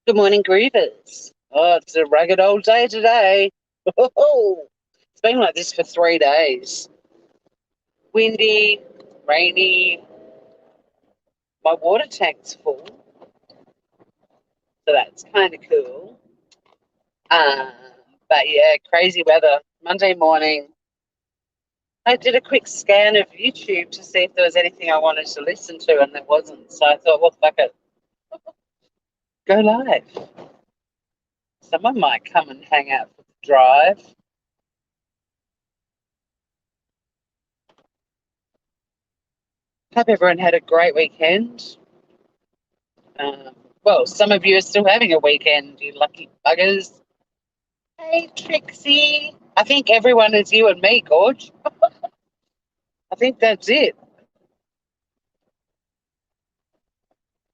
Good morning, Groovers. Oh, it's a rugged old day today. It's been like this for 3 days. Windy, rainy. My water tank's full, so that's kind of cool. Um, but yeah, crazy weather. Monday morning, I did a quick scan of YouTube to see if there was anything I wanted to listen to, and there wasn't. So I thought, well, fuck it, go live. Someone might come and hang out for the drive. Hope everyone had a great weekend. Um, well, some of you are still having a weekend, you lucky buggers. Hey, Trixie. I think everyone is you and me, Gorge. I think that's it.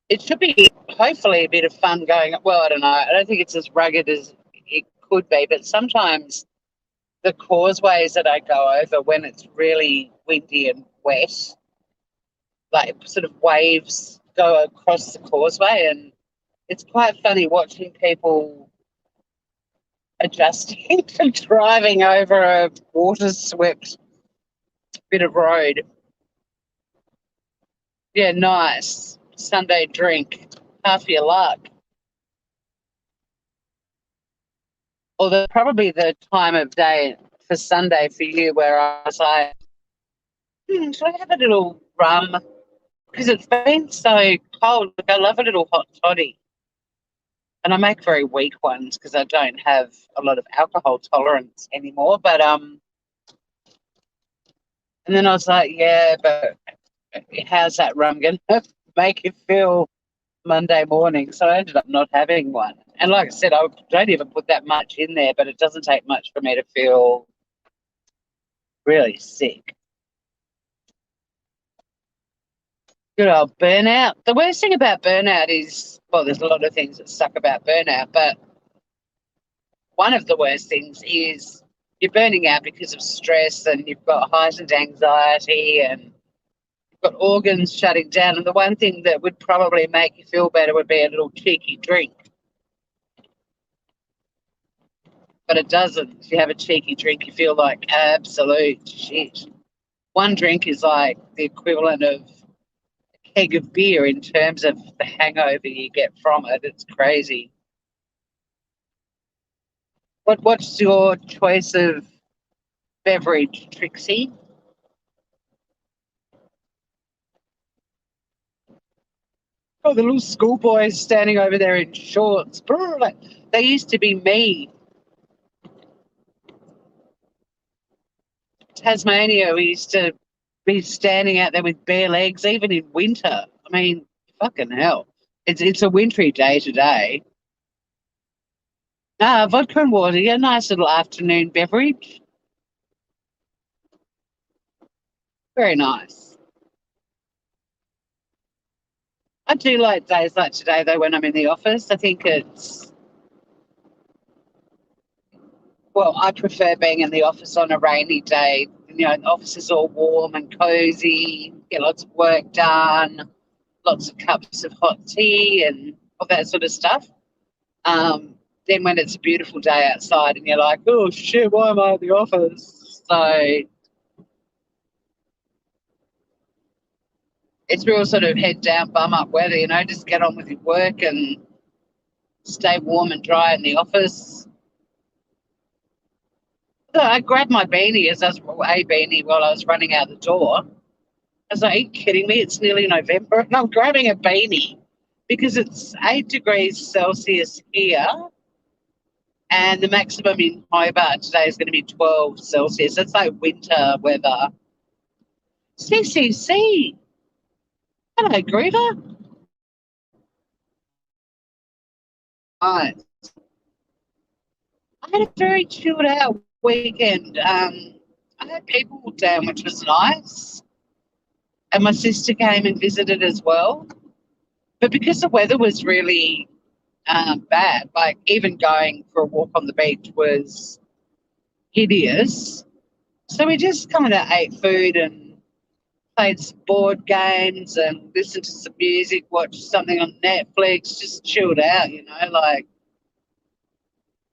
It should be hopefully a bit of fun going. Well, I don't know. I don't think it's as rugged as it could be, but sometimes the causeways that I go over when it's really windy and wet, like sort of waves go across the causeway, and it's quite funny watching people adjusting to driving over a water swept bit of road. Yeah, nice. Sunday drink. Half your luck. Although probably the time of day for Sunday for you where I was like, should I have a little rum? Because it's been so cold. Like, I love a little hot toddy. And I make very weak ones because I don't have a lot of alcohol tolerance anymore. But and then I was like, yeah, but how's that rum going to make you feel Monday morning? So I ended up not having one. And like I said, I don't even put that much in there, but it doesn't take much for me to feel really sick. Good old burnout. The worst thing about burnout is, well, there's a lot of things that suck about burnout, but one of the worst things is you're burning out because of stress and you've got heightened anxiety and got organs shutting down. And the one thing that would probably make you feel better would be a little cheeky drink. But it doesn't. If you have a cheeky drink, you feel like absolute shit. One drink is like the equivalent of a keg of beer in terms of the hangover you get from it. It's crazy. What's your choice of beverage, Trixie? Oh, the little schoolboys standing over there in shorts. Brr, like, they used to be me. Tasmania, we used to be standing out there with bare legs, even in winter. I mean, fucking hell. It's a wintry day today. Vodka and water, yeah, nice little afternoon beverage. Very nice. I do like days like today, though, when I'm in the office. I think well, I prefer being in the office on a rainy day. You know, the office is all warm and cozy, get lots of work done, lots of cups of hot tea and all that sort of stuff. Then when it's a beautiful day outside and you're like, oh shit, why am I at the office? So it's real sort of head down, bum up weather, you know, just get on with your work and stay warm and dry in the office. So I grabbed my beanie as I was a beanie while I was running out the door. I was like, are you kidding me? It's nearly November and I'm grabbing a beanie because it's 8 degrees Celsius here and the maximum in Hobart today is going to be 12 Celsius. It's like winter weather. CCC. Hello, Greta. Right. I had a very chilled out weekend. I had people down, which was nice. And my sister came and visited as well. But because the weather was really bad, like even going for a walk on the beach was hideous. So we just kind of ate food and played some board games and listened to some music, watched something on Netflix, just chilled out, like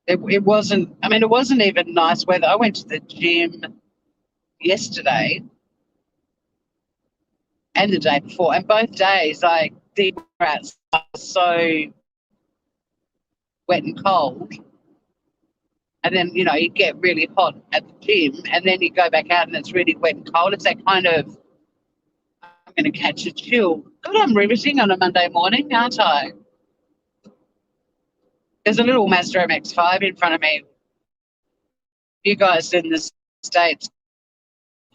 it wasn't, I mean, it wasn't even nice weather. I went to the gym yesterday and the day before, and both days, like, the outside was so wet and cold. And then, you get really hot at the gym, and then you go back out and it's really wet and cold. It's that kind of, I'm going to catch a chill. God, I'm riveting on a Monday morning, aren't I? There's a little Mazda MX-5 in front of me. You guys in the States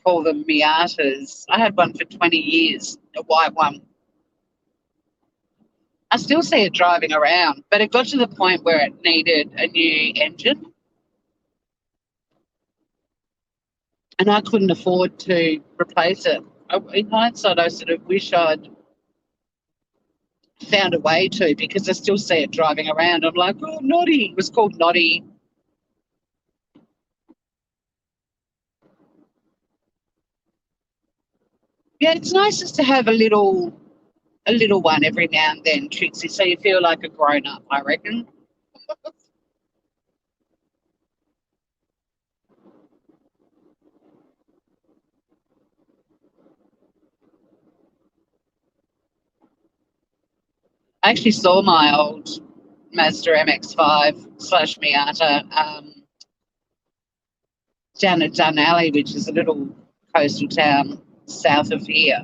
call them Miatas. I had one for 20 years, a white one. I still see it driving around, but it got to the point where it needed a new engine, and I couldn't afford to replace it. In hindsight, I sort of wish I'd found a way to, because I still see it driving around. I'm like, oh, Noddy. It was called Noddy. Yeah, it's nice just to have a little one every now and then, Trixie, so you feel like a grown up, I reckon. I actually saw my old Mazda MX-5 slash Miata down at Dunalley, which is a little coastal town south of here,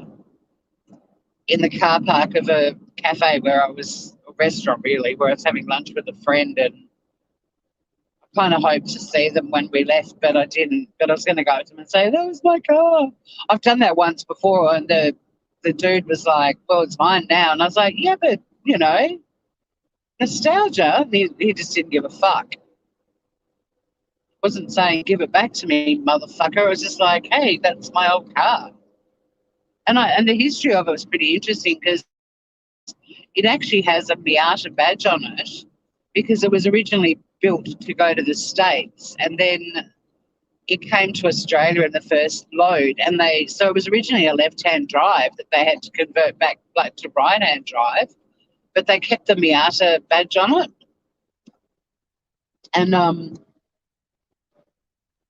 in the car park of a cafe where I was, a restaurant really, where I was having lunch with a friend, and I kind of hoped to see them when we left, but I didn't. But I was going to go to them and say, that was my car. I've done that once before, and the dude was like, well, it's mine now. And I was like, yeah, but, nostalgia. He just didn't give a fuck. Wasn't saying, give it back to me, motherfucker. It was just like, hey, that's my old car. And the history of it was pretty interesting, because it actually has a Miata badge on it, because it was originally built to go to the States, and then it came to Australia in the first load, and so it was originally a left-hand drive that they had to convert back, like, to right-hand drive, but they kept the Miata badge on it, and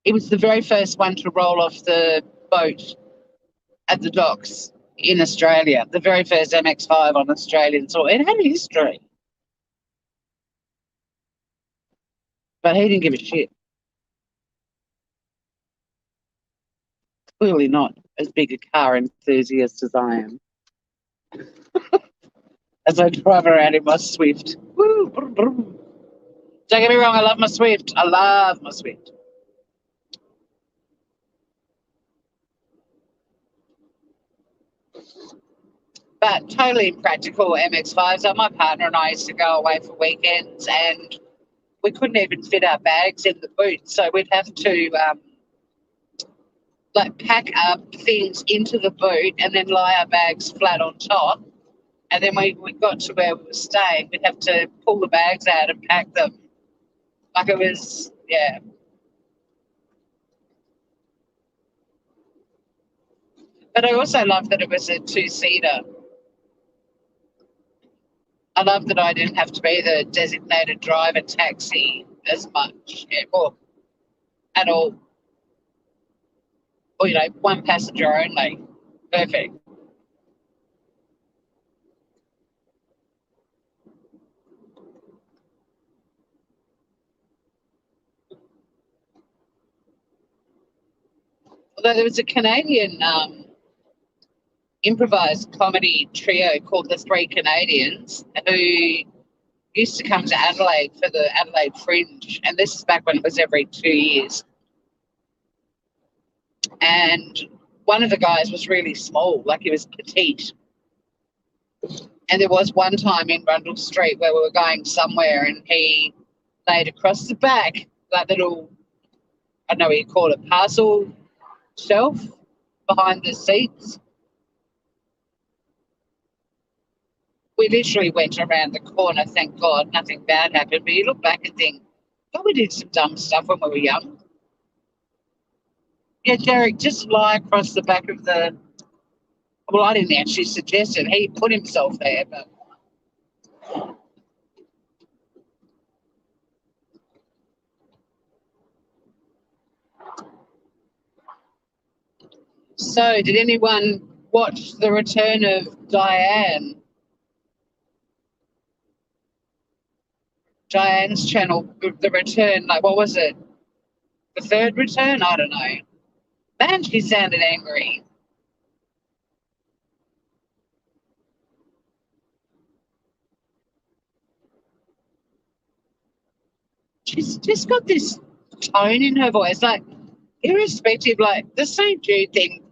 it was the very first one to roll off the boat at the docks in Australia, the very first MX-5 on Australian soil. It had history, but he didn't give a shit. Clearly not as big a car enthusiast as I am, as I drive around in my Swift. Woo, brum, brum. Don't get me wrong, I love my Swift. I love my Swift. But totally impractical MX-5s. So my partner and I used to go away for weekends, and we couldn't even fit our bags in the boot. So we'd have to like pack up things into the boot and then lie our bags flat on top. And then we got to where we were staying, we'd have to pull the bags out and pack them. Like, it was, yeah. But I also loved that it was a two-seater. I love that I didn't have to be the designated driver taxi as much, yeah, or at all. Or, one passenger only. Perfect. Although there was a Canadian improvised comedy trio called the Three Canadians, who used to come to Adelaide for the Adelaide Fringe, and this is back when it was every 2 years. And one of the guys was really small, like he was petite. And there was one time in Rundle Street where we were going somewhere, and he laid across the back that little, I don't know what you call it, parcel shelf behind the seats. We literally went around the corner, thank God, nothing bad happened. But you look back and think, God, we did some dumb stuff when we were young. Yeah, Derek, just lie across the back of the Well, I didn't actually suggest it. He put himself there. But so, did anyone watch the return of Diane's channel, the return? Like, what was it? The third return? I don't know. Man, she sounded angry. She's just got this tone in her voice, like irrespective, like the same Jude thing,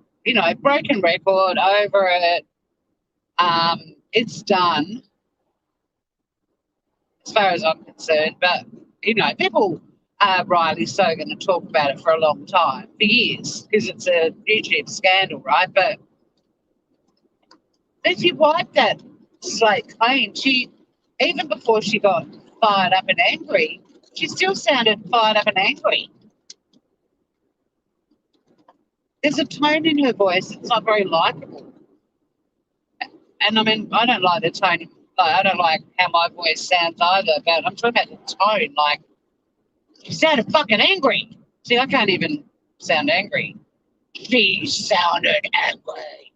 broken record over it. It's done as far as I'm concerned, but people are rightly so going to talk about it for a long time, for years, because it's a YouTube scandal, right? But then she wiped that slate clean. She, even before she got fired up and angry, she still sounded fired up and angry. There's a tone in her voice that's not very likable. And I mean, I don't like the tone. Like, I don't like how my voice sounds either. But I'm talking about the tone. Like, she sounded fucking angry. See, I can't even sound angry. She sounded angry.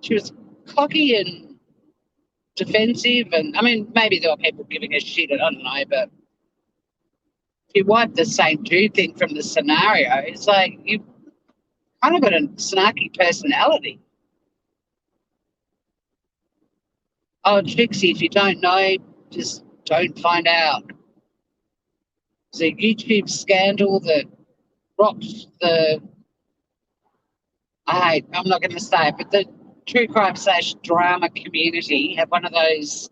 She was cocky and defensive, and I mean, maybe there were people giving her shit. I don't know, but if you wipe the St. Jude thing from the scenario, it's like you kind of got a snarky personality. Oh, Trixie, if you don't know, just don't find out. It's a YouTube scandal that rocked I'm not going to say it, but the true crime / drama community have one of those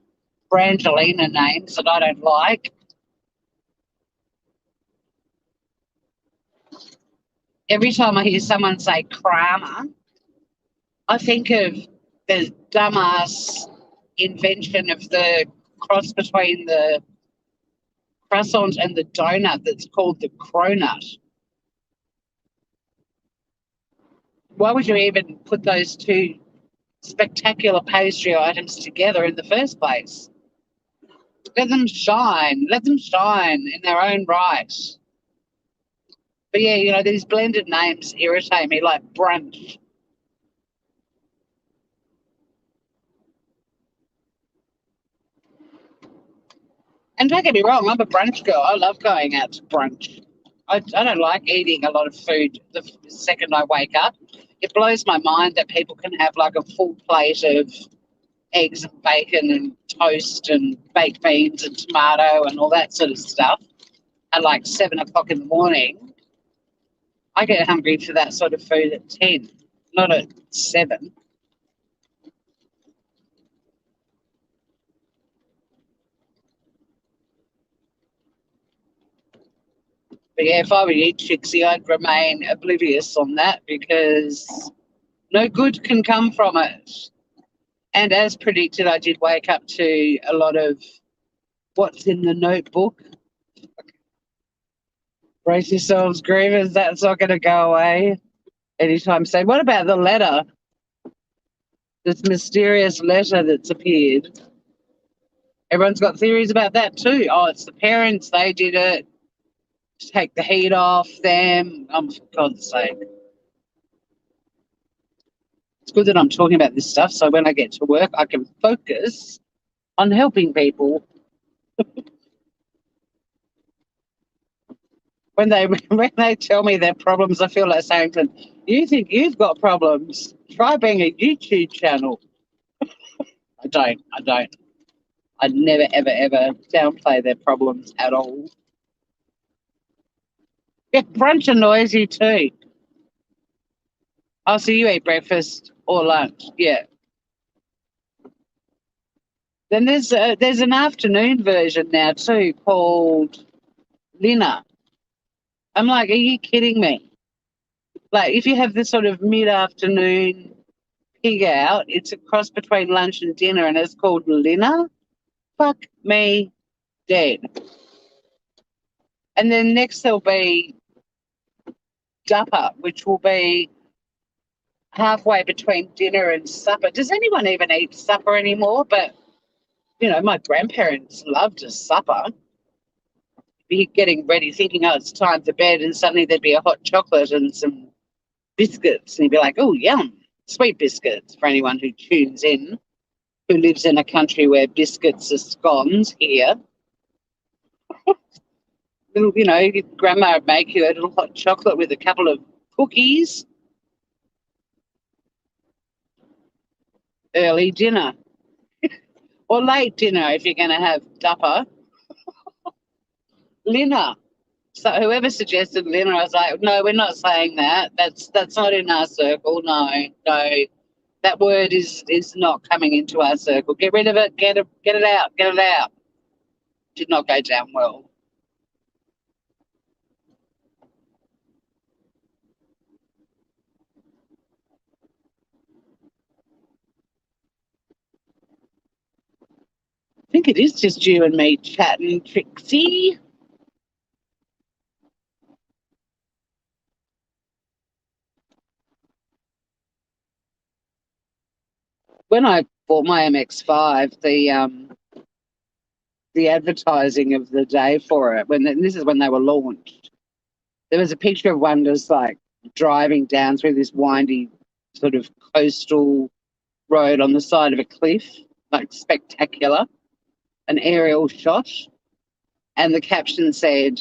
Brangelina names that I don't like. Every time I hear someone say crama, I think of the dumbass invention of the cross between the croissant and the donut that's called the cronut. Why would you even put those two spectacular pastry items together in the first place? Let them shine. Let them shine in their own right. But yeah, these blended names irritate me, like brunch. And don't get me wrong, I'm a brunch girl. I love going out to brunch. I don't like eating a lot of food the second I wake up. It blows my mind that people can have like a full plate of eggs and bacon and toast and baked beans and tomato and all that sort of stuff at like 7 o'clock in the morning. I get hungry for that sort of food at 10, not at 7. But yeah, if I were you, Trixie, I'd remain oblivious on that because no good can come from it. And as predicted, I did wake up to a lot of what's in the notebook. Brace yourselves, grievers, that's not going to go away anytime soon. What about the letter? This mysterious letter that's appeared. Everyone's got theories about that too. Oh, it's the parents, they did it. Take the heat off them. For God's sake. It's good that I'm talking about this stuff so when I get to work, I can focus on helping people. When they tell me their problems, I feel like saying to them, you think you've got problems? Try being a YouTube channel. I don't. I'd never, ever, ever downplay their problems at all. Yeah, brunch annoys you too. Oh, so you eat breakfast or lunch? Yeah. Then there's an afternoon version now too called dinner. I'm like, are you kidding me? Like, if you have this sort of mid-afternoon pig out, it's a cross between lunch and dinner, and it's called dinner. Fuck me dead. And then next there'll be supper, which will be halfway between dinner and supper. Does anyone even eat supper anymore? But, my grandparents loved a supper. Be getting ready, thinking, oh, it's time for bed, and suddenly there'd be a hot chocolate and some biscuits, and you'd be like, oh, yum, sweet biscuits for anyone who tunes in, who lives in a country where biscuits are scones here. Little, your grandma would make you a little hot chocolate with a couple of cookies. Early dinner or late dinner if you're going to have dupper. Linner. So whoever suggested Linner, I was like, no, we're not saying that. That's not in our circle. No, no. That word is not coming into our circle. Get rid of it. Get it out. Get it out. Did not go down well. I think it is just you and me chatting, Trixie. When I bought my MX-5, the advertising of the day for it, this is when they were launched, there was a picture of one just like driving down through this windy sort of coastal road on the side of a cliff, like spectacular, an aerial shot. And the caption said,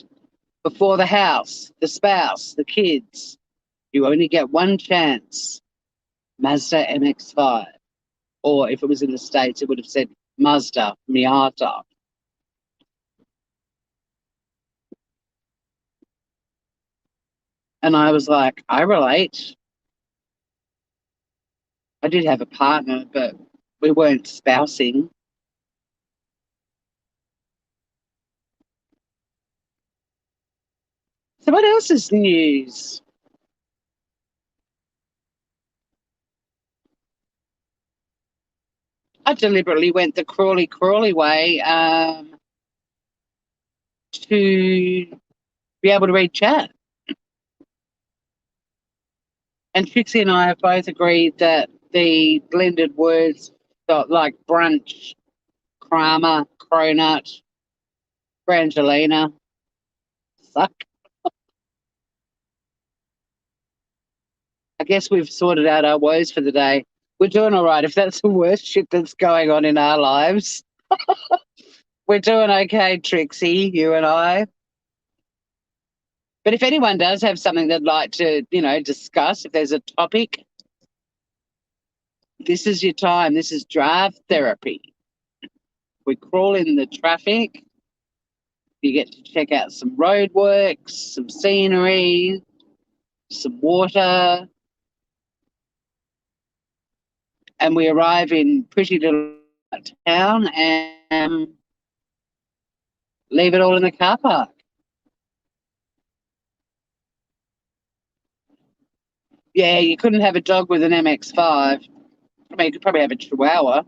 before the house, the spouse, the kids, you only get one chance, Mazda MX-5. Or if it was in the States, it would have said Mazda Miata. And I was like, I relate. I did have a partner, but we weren't spousing. So what else is news? I deliberately went the crawly way to be able to read chat. And Trixie and I have both agreed that the blended words like brunch, Kramer, cronut, Brangelina suck. I guess we've sorted out our woes for the day. We're doing all right. If that's the worst shit that's going on in our lives, we're doing okay, Trixie, you and I. But if anyone does have something they'd like to, discuss, if there's a topic, this is your time. This is drive therapy. We crawl in the traffic. You get to check out some roadworks, some scenery, some water. And we arrive in pretty little town and leave it all in the car park. Yeah, you couldn't have a dog with an MX-5. I mean, you could probably have a Chihuahua.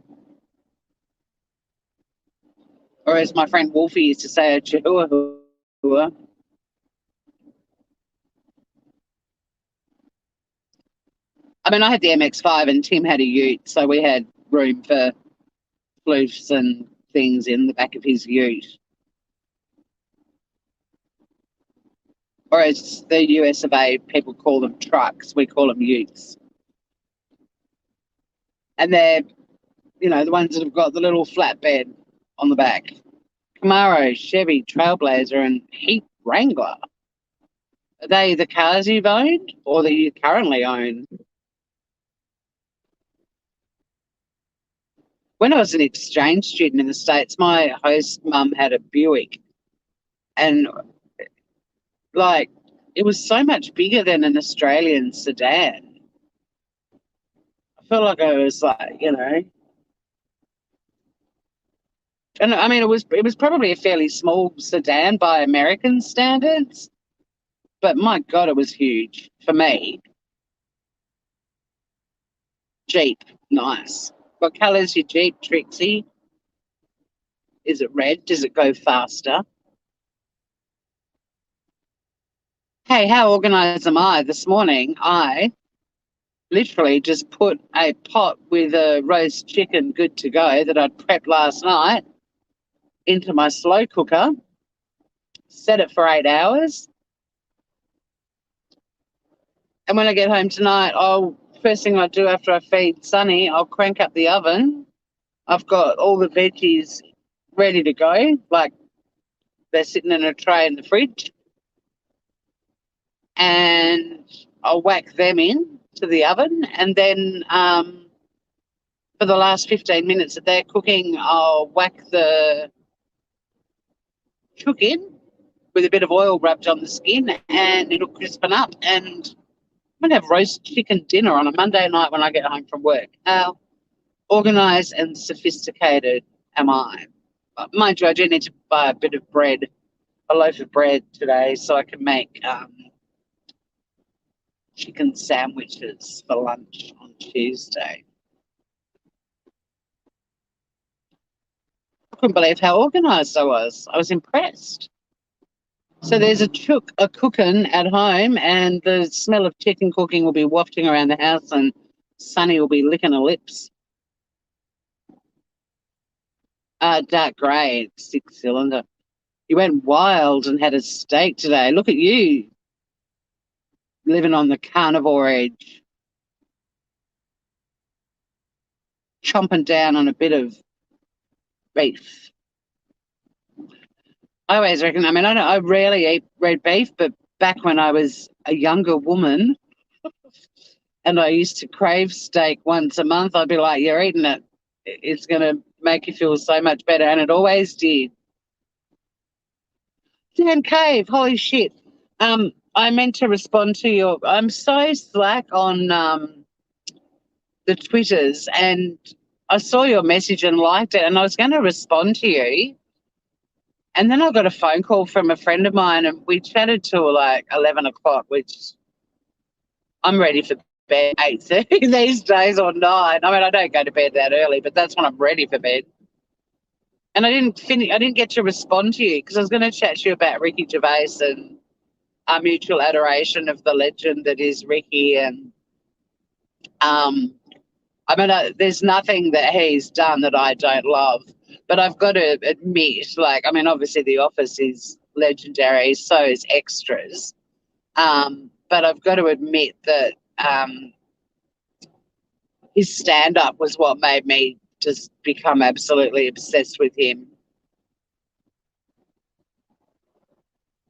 Or as my friend Wolfie used to say, a Chihuahua. I mean, I had the MX-5 and Tim had a ute, so we had room for floofs and things in the back of his ute. Or as the US of A, people call them trucks, we call them utes. And they're, the ones that have got the little flatbed on the back. Camaro, Chevy, Trailblazer, and Jeep Wrangler. Are they the cars you've owned or that you currently own? When I was an exchange student in the States, my host mum had a Buick, and like it was so much bigger than an Australian sedan. I felt like I was like, and I mean it was probably a fairly small sedan by American standards, but my God, it was huge for me. Jeep, nice. What colour's your Jeep, Trixie? Is it red? Does it go faster? Hey, how organised am I? This morning, I literally just put a pot with a roast chicken good to go that I'd prepped last night into my slow cooker, set it for 8 hours, and when I get home tonight, first thing I do after I feed Sunny, I'll crank up the oven. I've got all the veggies ready to go, like they're sitting in a tray in the fridge, and I'll whack them in to the oven, and then for the last 15 minutes that they're cooking, I'll whack the chook in with a bit of oil rubbed on the skin, and it'll crispen up. And I'm going to have roast chicken dinner on a Monday night when I get home from work. How organised and sophisticated am I? Mind you, I do need to buy a bit of bread, a loaf of bread today, so I can make chicken sandwiches for lunch on Tuesday. I couldn't believe how organised I was. I was impressed. So there's a cooking at home, and the smell of chicken cooking will be wafting around the house, and Sunny will be licking her lips. Dark grey, 6-cylinder. You went wild and had a steak today. Look at you, living on the carnivore edge, chomping down on a bit of beef. I always reckon, I rarely eat red beef, but back when I was a younger woman and I used to crave steak once a month, I'd be like, you're eating it. It's going to make you feel so much better. And it always did. Dan Cave, holy shit. I meant to respond to your, I'm so slack on the Twitters, and I saw your message and liked it, and I was going to respond to you. And then I got a phone call from a friend of mine, and we chatted till like 11 o'clock, which I'm ready for bed 8:30 these days, or 9. I don't go to bed that early, but that's when I'm ready for bed. And I didn't get to respond to you because I was going to chat to you about Ricky Gervais and our mutual adoration of the legend that is Ricky. And there's nothing that he's done that I don't love. But I've got to admit, obviously The Office is legendary, so is Extras. But I've got to admit that his stand-up was what made me just become absolutely obsessed with him.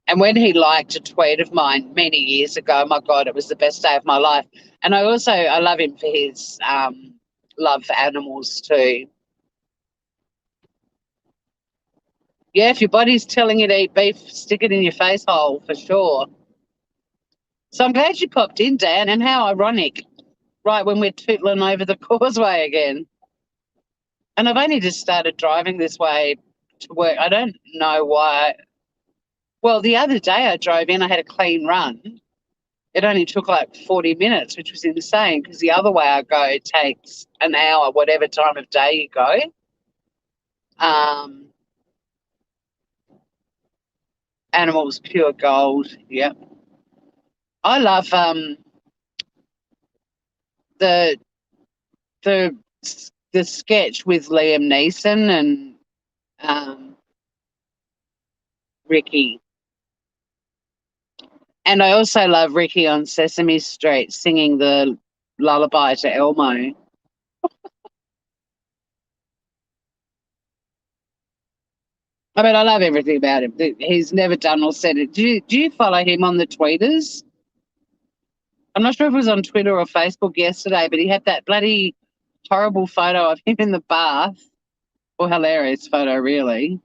And when he liked a tweet of mine many years ago, my God, it was the best day of my life. And I love him for his love for animals too. Yeah, if your body's telling you to eat beef, stick it in your face hole for sure. So I'm glad you popped in, Dan, and how ironic, right when we're tootling over the causeway again. And I've only just started driving this way to work. I don't know why. Well, the other day I drove in, I had a clean run. It only took like 40 minutes, which was insane because the other way I go takes an hour, whatever time of day you go. Animals, pure gold. Yep. I love the the the sketch with Liam Neeson and Ricky. And I also love Ricky on Sesame Street singing the lullaby to Elmo. I love everything about him. He's never done or said it. Do you follow him on the tweeters? I'm not sure if it was on Twitter or Facebook yesterday, but he had that bloody horrible photo of him in the bath. Or hilarious photo, really.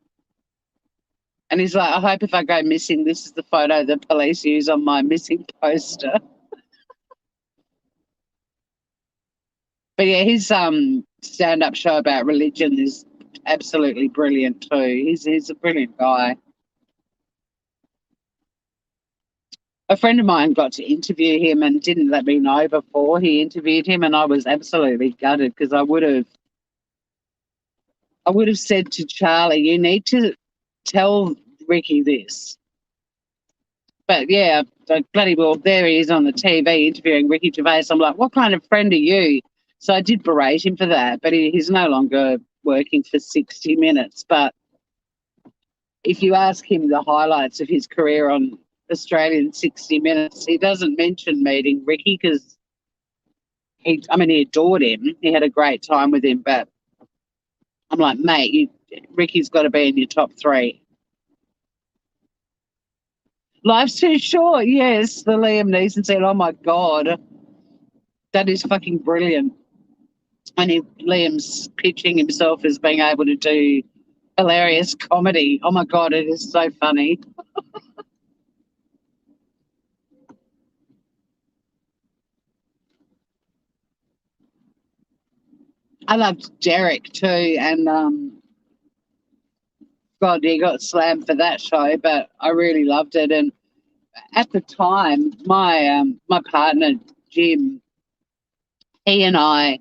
And he's like, I hope if I go missing, this is the photo the police use on my missing poster. But yeah, his stand-up show about religion is absolutely brilliant too. He's a brilliant guy. A friend of mine got to interview him and didn't let me know before he interviewed him, and I was absolutely gutted because I would have said to Charlie, you need to tell Ricky this. But yeah, like, bloody well, there he is on the TV interviewing Ricky Gervais. I'm like, what kind of friend are you? So I did berate him for that, but he's no longer working for 60 Minutes. But if you ask him the highlights of his career on Australian 60 Minutes, he doesn't mention meeting Ricky because he adored him. He had a great time with him, but I'm like, mate, Ricky's got to be in your top three. Life's too short. Yes, the Liam Neeson said, oh my God, that is fucking brilliant. And Liam's pitching himself as being able to do hilarious comedy. Oh my God, it is so funny. I loved Derek too, and God, he got slammed for that show, but I really loved it. And at the time, my partner Jim, he and I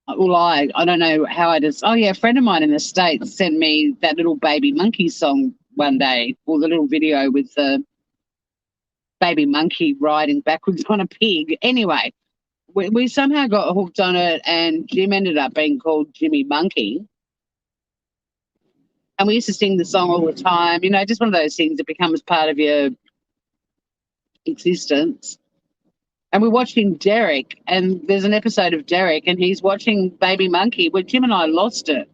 don't know how I just. Oh yeah, a friend of mine in the States sent me that little Baby Monkey song one day, or the little video with the baby monkey riding backwards on a pig. Anyway, we somehow got hooked on it, and Jim ended up being called Jimmy Monkey. And we used to sing the song all the time. You know, just one of those things that becomes part of your existence. And we're watching Derek, and there's an episode of Derek, and he's watching Baby Monkey. Where Jim and I lost it.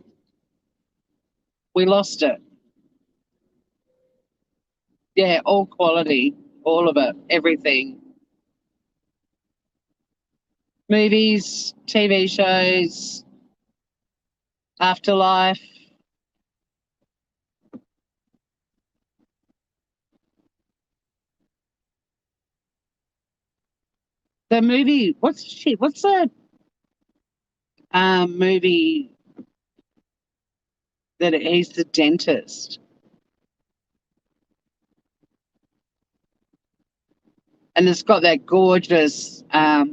We lost it. Yeah, all quality, all of it, everything. Movies, TV shows, Afterlife. The movie, what's the movie that he's the dentist? And it's got that gorgeous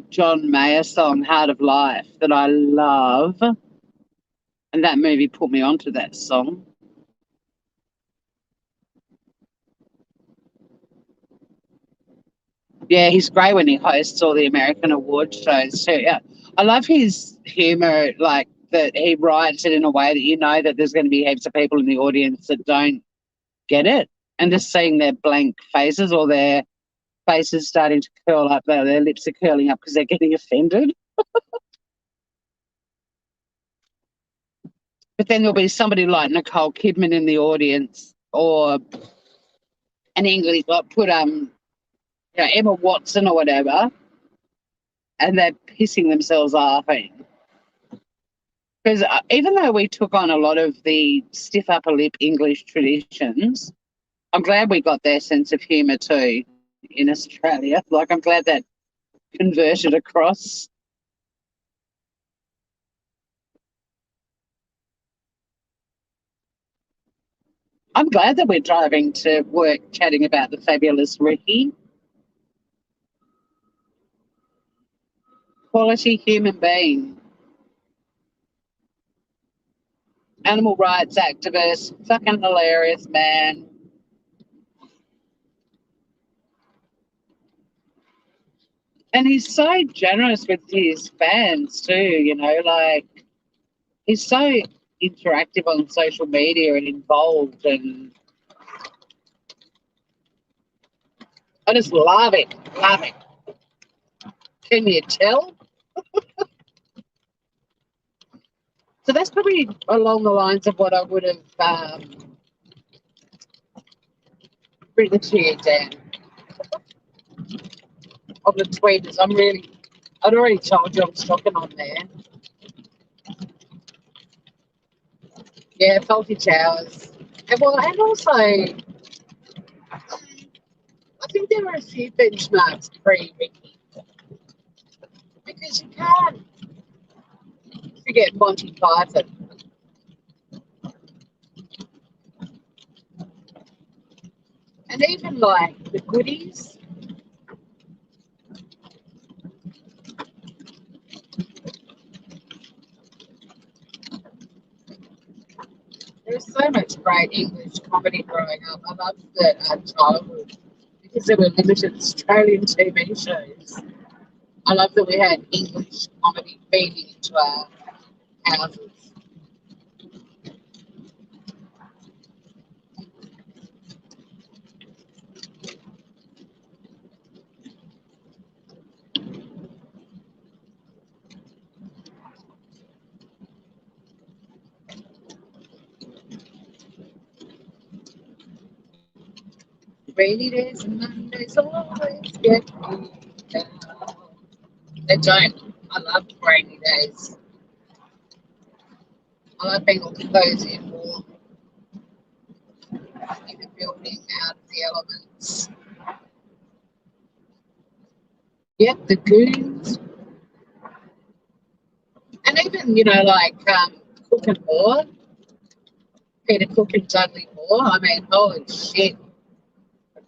John Mayer song, Heart of Life, that I love. And that movie put me onto that song. Yeah, he's great when he hosts all the American award shows too. Yeah. I love his humor, like that he writes it in a way that you know that there's going to be heaps of people in the audience that don't get it. And just seeing their blank faces or their faces starting to curl up, their lips are curling up because they're getting offended. But then there'll be somebody like Nicole Kidman in the audience, or an English, like put Emma Watson or whatever, and they're pissing themselves laughing. Because even though we took on a lot of the stiff upper lip English traditions, I'm glad we got their sense of humour too in Australia. Like, I'm glad that converted across. I'm glad that we're driving to work chatting about the fabulous Ricky. Quality human being. Animal rights activist. Fucking hilarious, man. And he's so generous with his fans too, like he's so interactive on social media and involved, and I just love it. Love it. Can you tell? So that's probably along the lines of what I would have written to you, Dan, on the tweeters. I'd already told you I'm stocking on there. Yeah, faulty towers. And also, I think there are a few benchmarks pre-Ricky, because you can't forget Monty Python. And even like the goodies. There's so much great English comedy growing up. I loved the childhood. because there were limited Australian TV shows. I love that we had English comedy feeding into our houses. Rainy days and Mondays always get me down. They don't. I love rainy days. I love being all cozy and warm in the building out of the elements. Yep, the goons. And even, like Cook and Moore, Peter Cook and Dudley Moore. I mean, holy shit.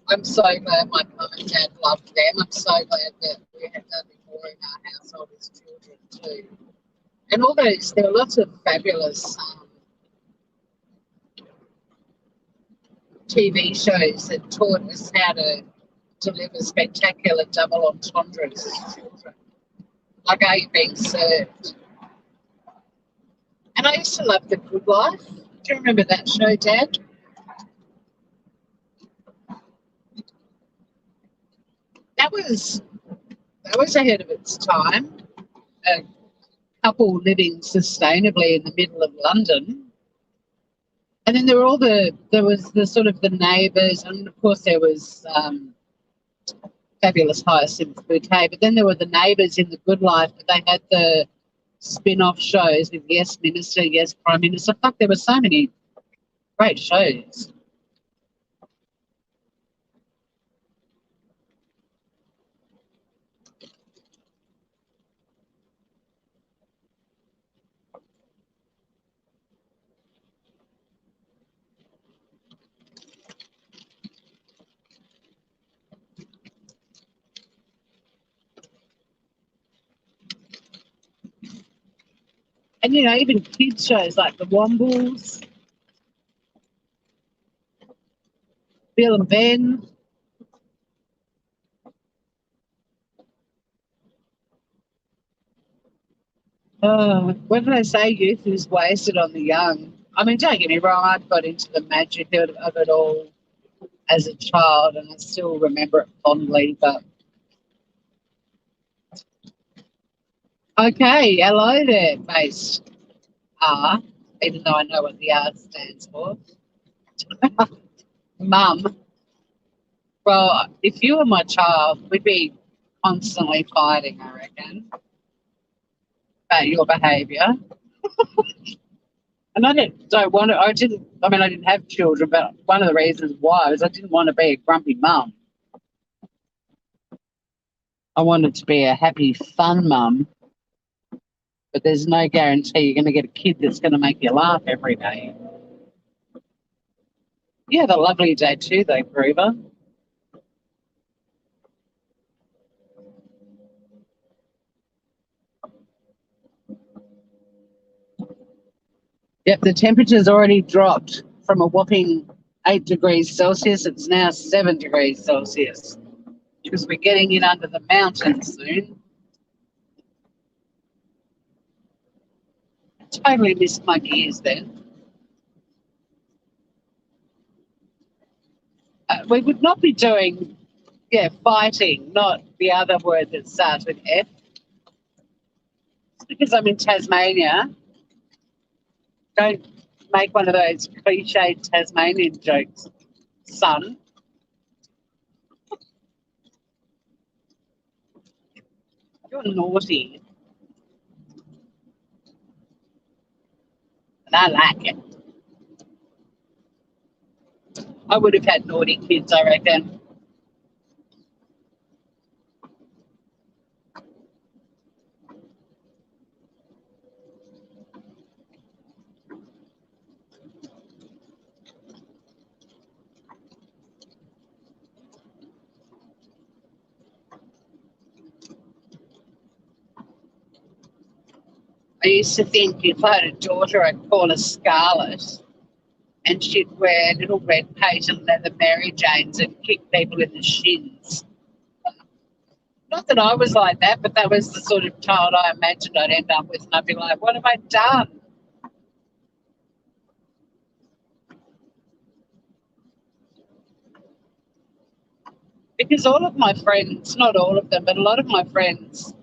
I'm so glad my mum and dad loved them. I'm so glad that we had Dudley Moore in our household as children too. And all those, there were lots of fabulous TV shows that taught us how to deliver spectacular double entendres as children. Like Are You Being Served? And I used to love The Good Life. Do you remember that show, Dad? That was ahead of its time. A couple living sustainably in the middle of London. And then there was the sort of the neighbours, and of course there was Fabulous Hyacinth Bouquet, but then there were the neighbours in The Good Life, but they had the spin-off shows with Yes Minister, Yes Prime Minister. Fuck, there were so many great shows. And, even kids shows like The Wombles, Bill and Ben. Oh, what did I say? Youth is wasted on the young. I mean, don't get me wrong, I got into the magic of it all as a child, and I still remember it fondly. But okay, hello there, base R, even though I know what the R stands for. Mum. Well, if you were my child, we'd be constantly fighting, I reckon, about your behaviour. And I don't want to. I didn't have children, but one of the reasons why was I didn't want to be a grumpy mum. I wanted to be a happy, fun mum, but there's no guarantee you're going to get a kid that's going to make you laugh every day. You have a lovely day too, though, Groover. Yep, the temperature's already dropped from a whopping 8 degrees Celsius. It's now 7 degrees Celsius because we're getting in under the mountains soon. Totally missed my gears then. We would not be doing, fighting, not the other word that starts with F. It's because I'm in Tasmania. Don't make one of those cliched Tasmanian jokes, son. You're naughty. And I like it. I would have had naughty kids, I reckon. I used to think if I had a daughter, I'd call her Scarlet. and she'd wear little red patent leather Mary Janes and kick people in the shins. Not that I was like that, but that was the sort of child I imagined I'd end up with, and I'd be like, what have I done? Because all of my friends, not all of them, but a lot of my friends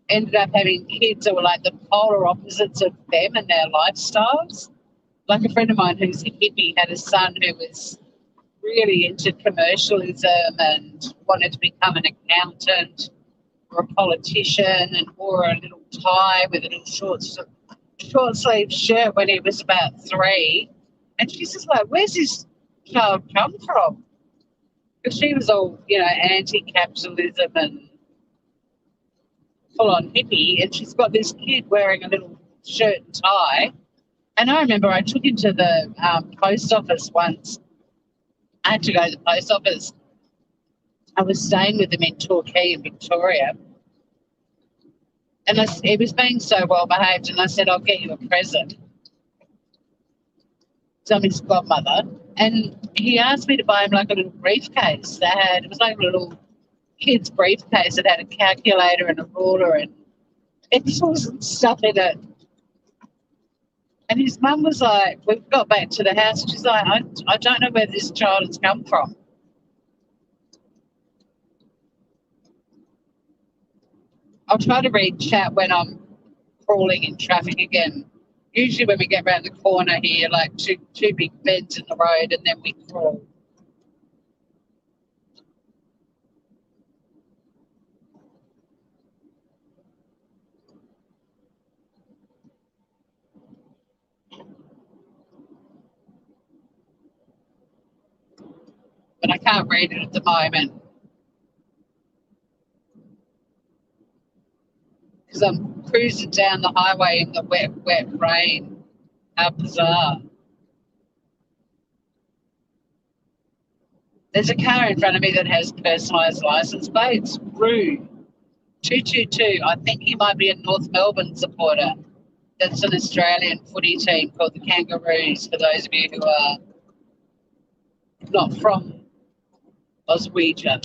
ended up having kids that were like the polar opposites of them and their lifestyles. Like a friend of mine who's a hippie had a son who was really into commercialism and wanted to become an accountant or a politician and wore a little tie with a little short sleeve shirt when he was about 3. And she's just like, where's this child come from? Because she was all, anti-capitalism and full-on hippie, and she's got this kid wearing a little shirt and tie. And I remember I took him to the post office once. I had to go to the post office. I was staying with them in Torquay in Victoria. And he was being so well behaved, and I said, I'll get you a present. So I'm his godmother. And he asked me to buy him like a little briefcase it was like a little kid's briefcase that had a calculator and a ruler and it wasn't stuff in it. And his mum was like, we got back to the house, and she's like, I don't know where this child has come from. I'll try to read chat when I'm crawling in traffic again. Usually when we get around the corner here, like two big bends in the road, and then we crawl. But I can't read it at the moment because I'm cruising down the highway in the wet rain. How bizarre. There's a car in front of me that has personalised licence plates. Rude. 222. I think he might be a North Melbourne supporter. That's an Australian footy team called the Kangaroos, for those of you who are not from Oswego.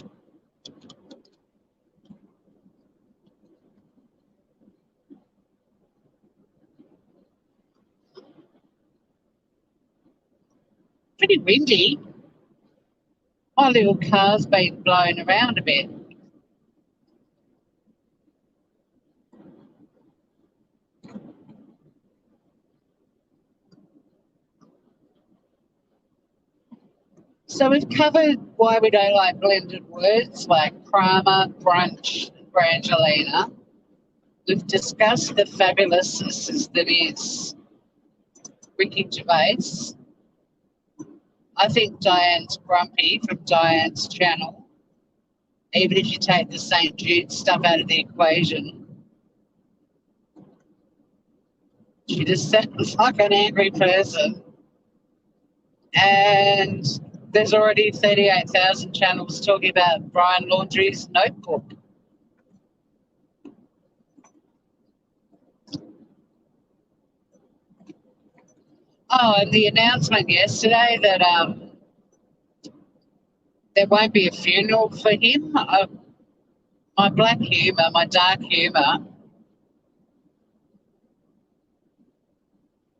Pretty windy. My little car's been blown around a bit. So we've covered why we don't like blended words like Kramer, brunch, and Brangelina. We've discussed the fabulousness that is Ricky Gervais. I think Diane's grumpy from Diane's channel, even if you take the St. Jude stuff out of the equation. She just sounds like an angry person. And there's already 38,000 channels talking about Brian Laundrie's notebook. Oh, and the announcement yesterday that there won't be a funeral for him. My black humour, my dark humour,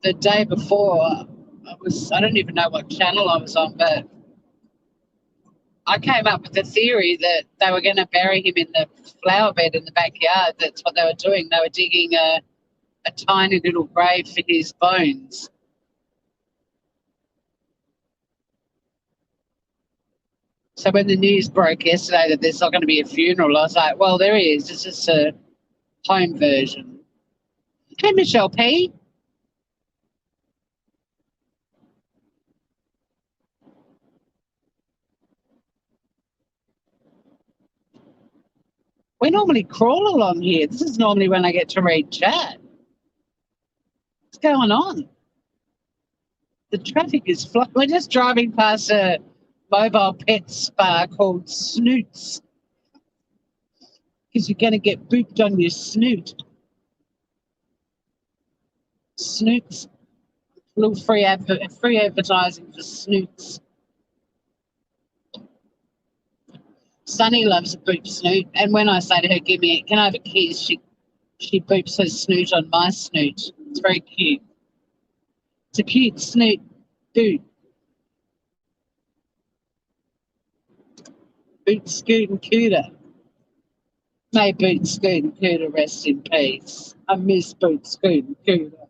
the day before, I don't even know what channel I was on, but I came up with the theory that they were going to bury him in the flower bed in the backyard. That's what they were doing. They were digging a tiny little grave for his bones. So when the news broke yesterday that there's not going to be a funeral, I was like, well, there is. It's just a home version. Hey, Michelle P. We normally crawl along here. This is normally when I get to read chat. What's going on? The traffic is we're just driving past a mobile pet spa called Snoots because you're going to get booped on your snoot. Snoots. Little free advertising for snoots. Sunny loves a boop snoot, and when I say to her, "Give me, can I have a kiss?" she boops her snoot on my snoot. It's very cute. It's a cute snoot boot. Boot Scoot and Cooter. May Boot Scoot and Cooter rest in peace. I miss Boot Scoot and Cooter.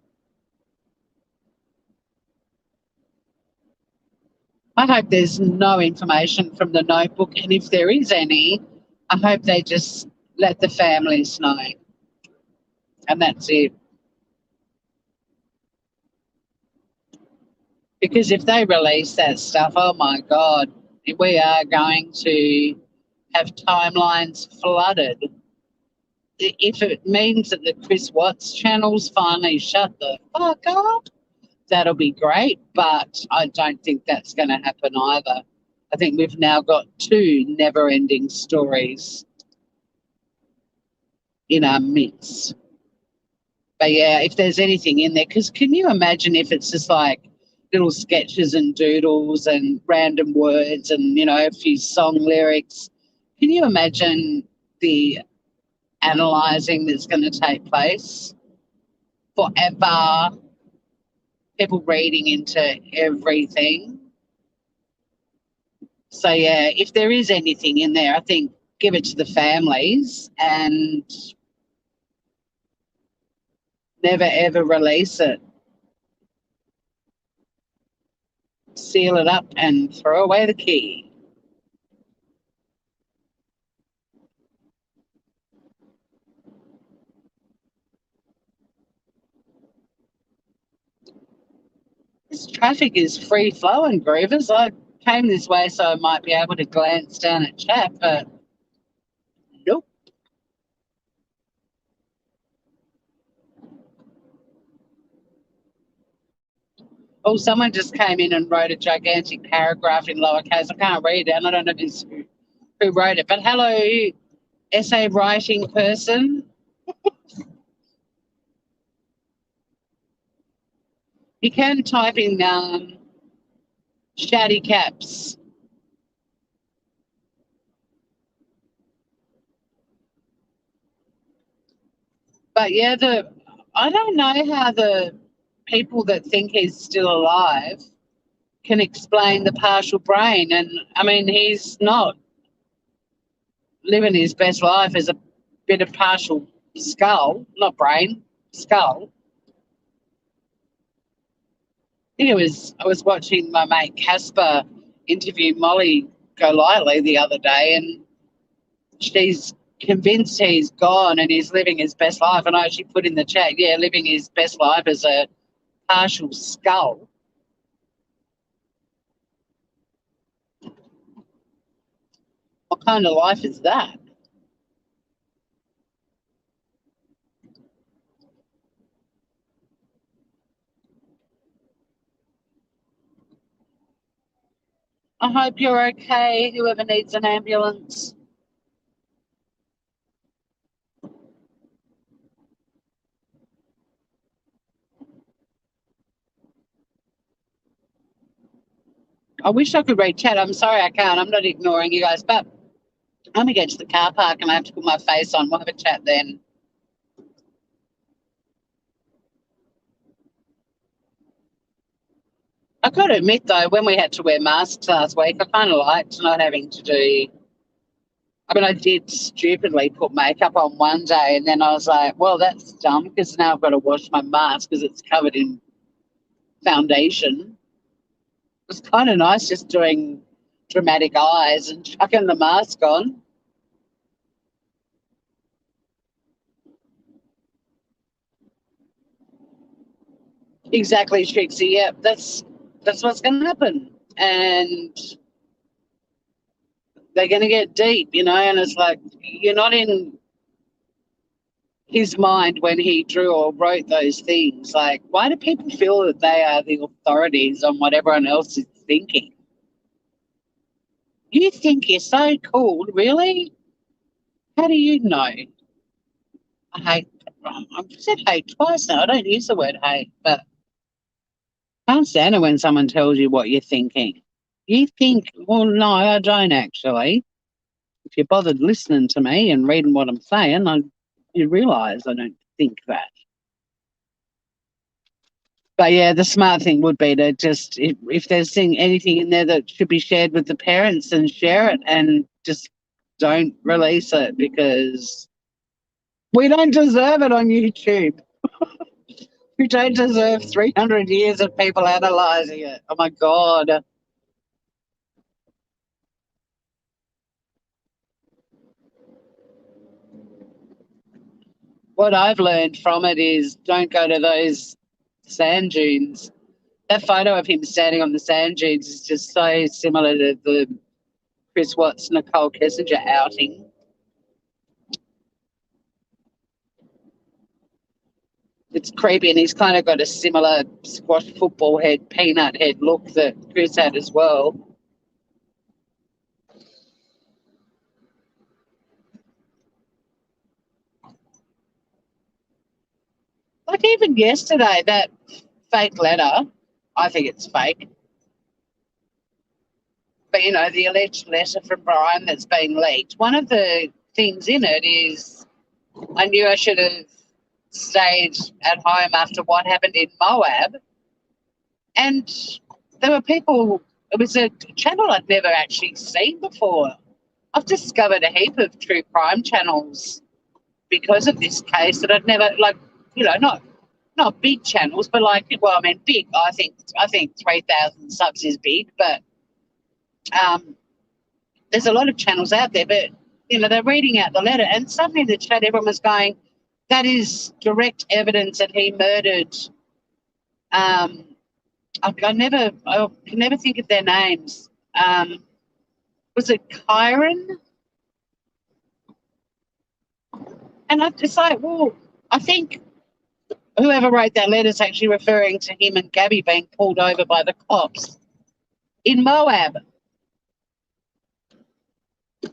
I hope there's no information from the notebook, and if there is any, I hope they just let the families know, and that's it. Because if they release that stuff, oh my God, we are going to have timelines flooded. If it means that the Chris Watts channels finally shut the fuck up, that'll be great, but I don't think that's going to happen either. I think we've now got two never ending stories in our midst. But yeah, if there's anything in there, because can you imagine if it's just like little sketches and doodles and random words and, a few song lyrics? Can you imagine the analysing that's going to take place? Forever, people reading into everything. So yeah, if there is anything in there, I think give it to the families and never ever release it. Seal it up and throw away the key. This traffic is free flowing, Groovers. I came this way so I might be able to glance down at chat, but nope. Oh, someone just came in and wrote a gigantic paragraph in lowercase. I can't read it, and I don't know who wrote it. But hello, essay writing person. You can type in shouty caps. But yeah, I don't know how the people that think he's still alive can explain the partial brain. And I mean, he's not living his best life as a bit of partial skull, not brain, skull. I think I was watching my mate Casper interview Molly Golightly the other day, and she's convinced he's gone and he's living his best life. And I actually put in the chat, yeah, living his best life as a partial skull. What kind of life is that? I hope you're okay, whoever needs an ambulance. I wish I could read chat. I'm sorry I can't. I'm not ignoring you guys, but I'm going to get to the car park and I have to put my face on. We'll have a chat then. I've got to admit, though, when we had to wear masks last week, I kind of liked not having to do. I mean, I did stupidly put makeup on one day and then I was like, well, that's dumb because now I've got to wash my mask because it's covered in foundation. It was kind of nice just doing dramatic eyes and chucking the mask on. Exactly, Trixie. Yeah, that's what's going to happen. And they're going to get deep, and it's like you're not in his mind when he drew or wrote those things. Like, why do people feel that they are the authorities on what everyone else is thinking? You think you're so cool, really? How do you know? I hate, I've said hate twice now. I don't use the word hate, but Can't stand it when someone tells you what you're thinking. You think, well, no, I don't actually. If you bothered listening to me and reading what I'm saying, you realise I don't think that. But yeah, the smart thing would be to just, if there's anything in there that should be shared with the parents, and share it, and just don't release it, because we don't deserve it on YouTube. We don't deserve 300 years of people analysing it. Oh my God. What I've learned from it is don't go to those sand dunes. That photo of him standing on the sand dunes is just so similar to the Chris Watts, Nicole Kessinger outing. It's creepy, and he's kind of got a similar squash football head, peanut head look that Chris had as well. Like even yesterday, that fake letter, I think it's fake, but the alleged letter from Brian that's been leaked, one of the things in it is, I knew I should have stayed at home after what happened in Moab. And there were people, it was a channel I'd never actually seen before. I've discovered a heap of true crime channels because of this case that I'd never, like, not big channels, but like, well, I mean, big. I think 3,000 subs is big, but there's a lot of channels out there. But they're reading out the letter, and suddenly in the chat, everyone was going, "That is direct evidence that he murdered." I can never think of their names. Was it Kyron? And it's like, well, I think whoever wrote that letter is actually referring to him and Gabby being pulled over by the cops in Moab.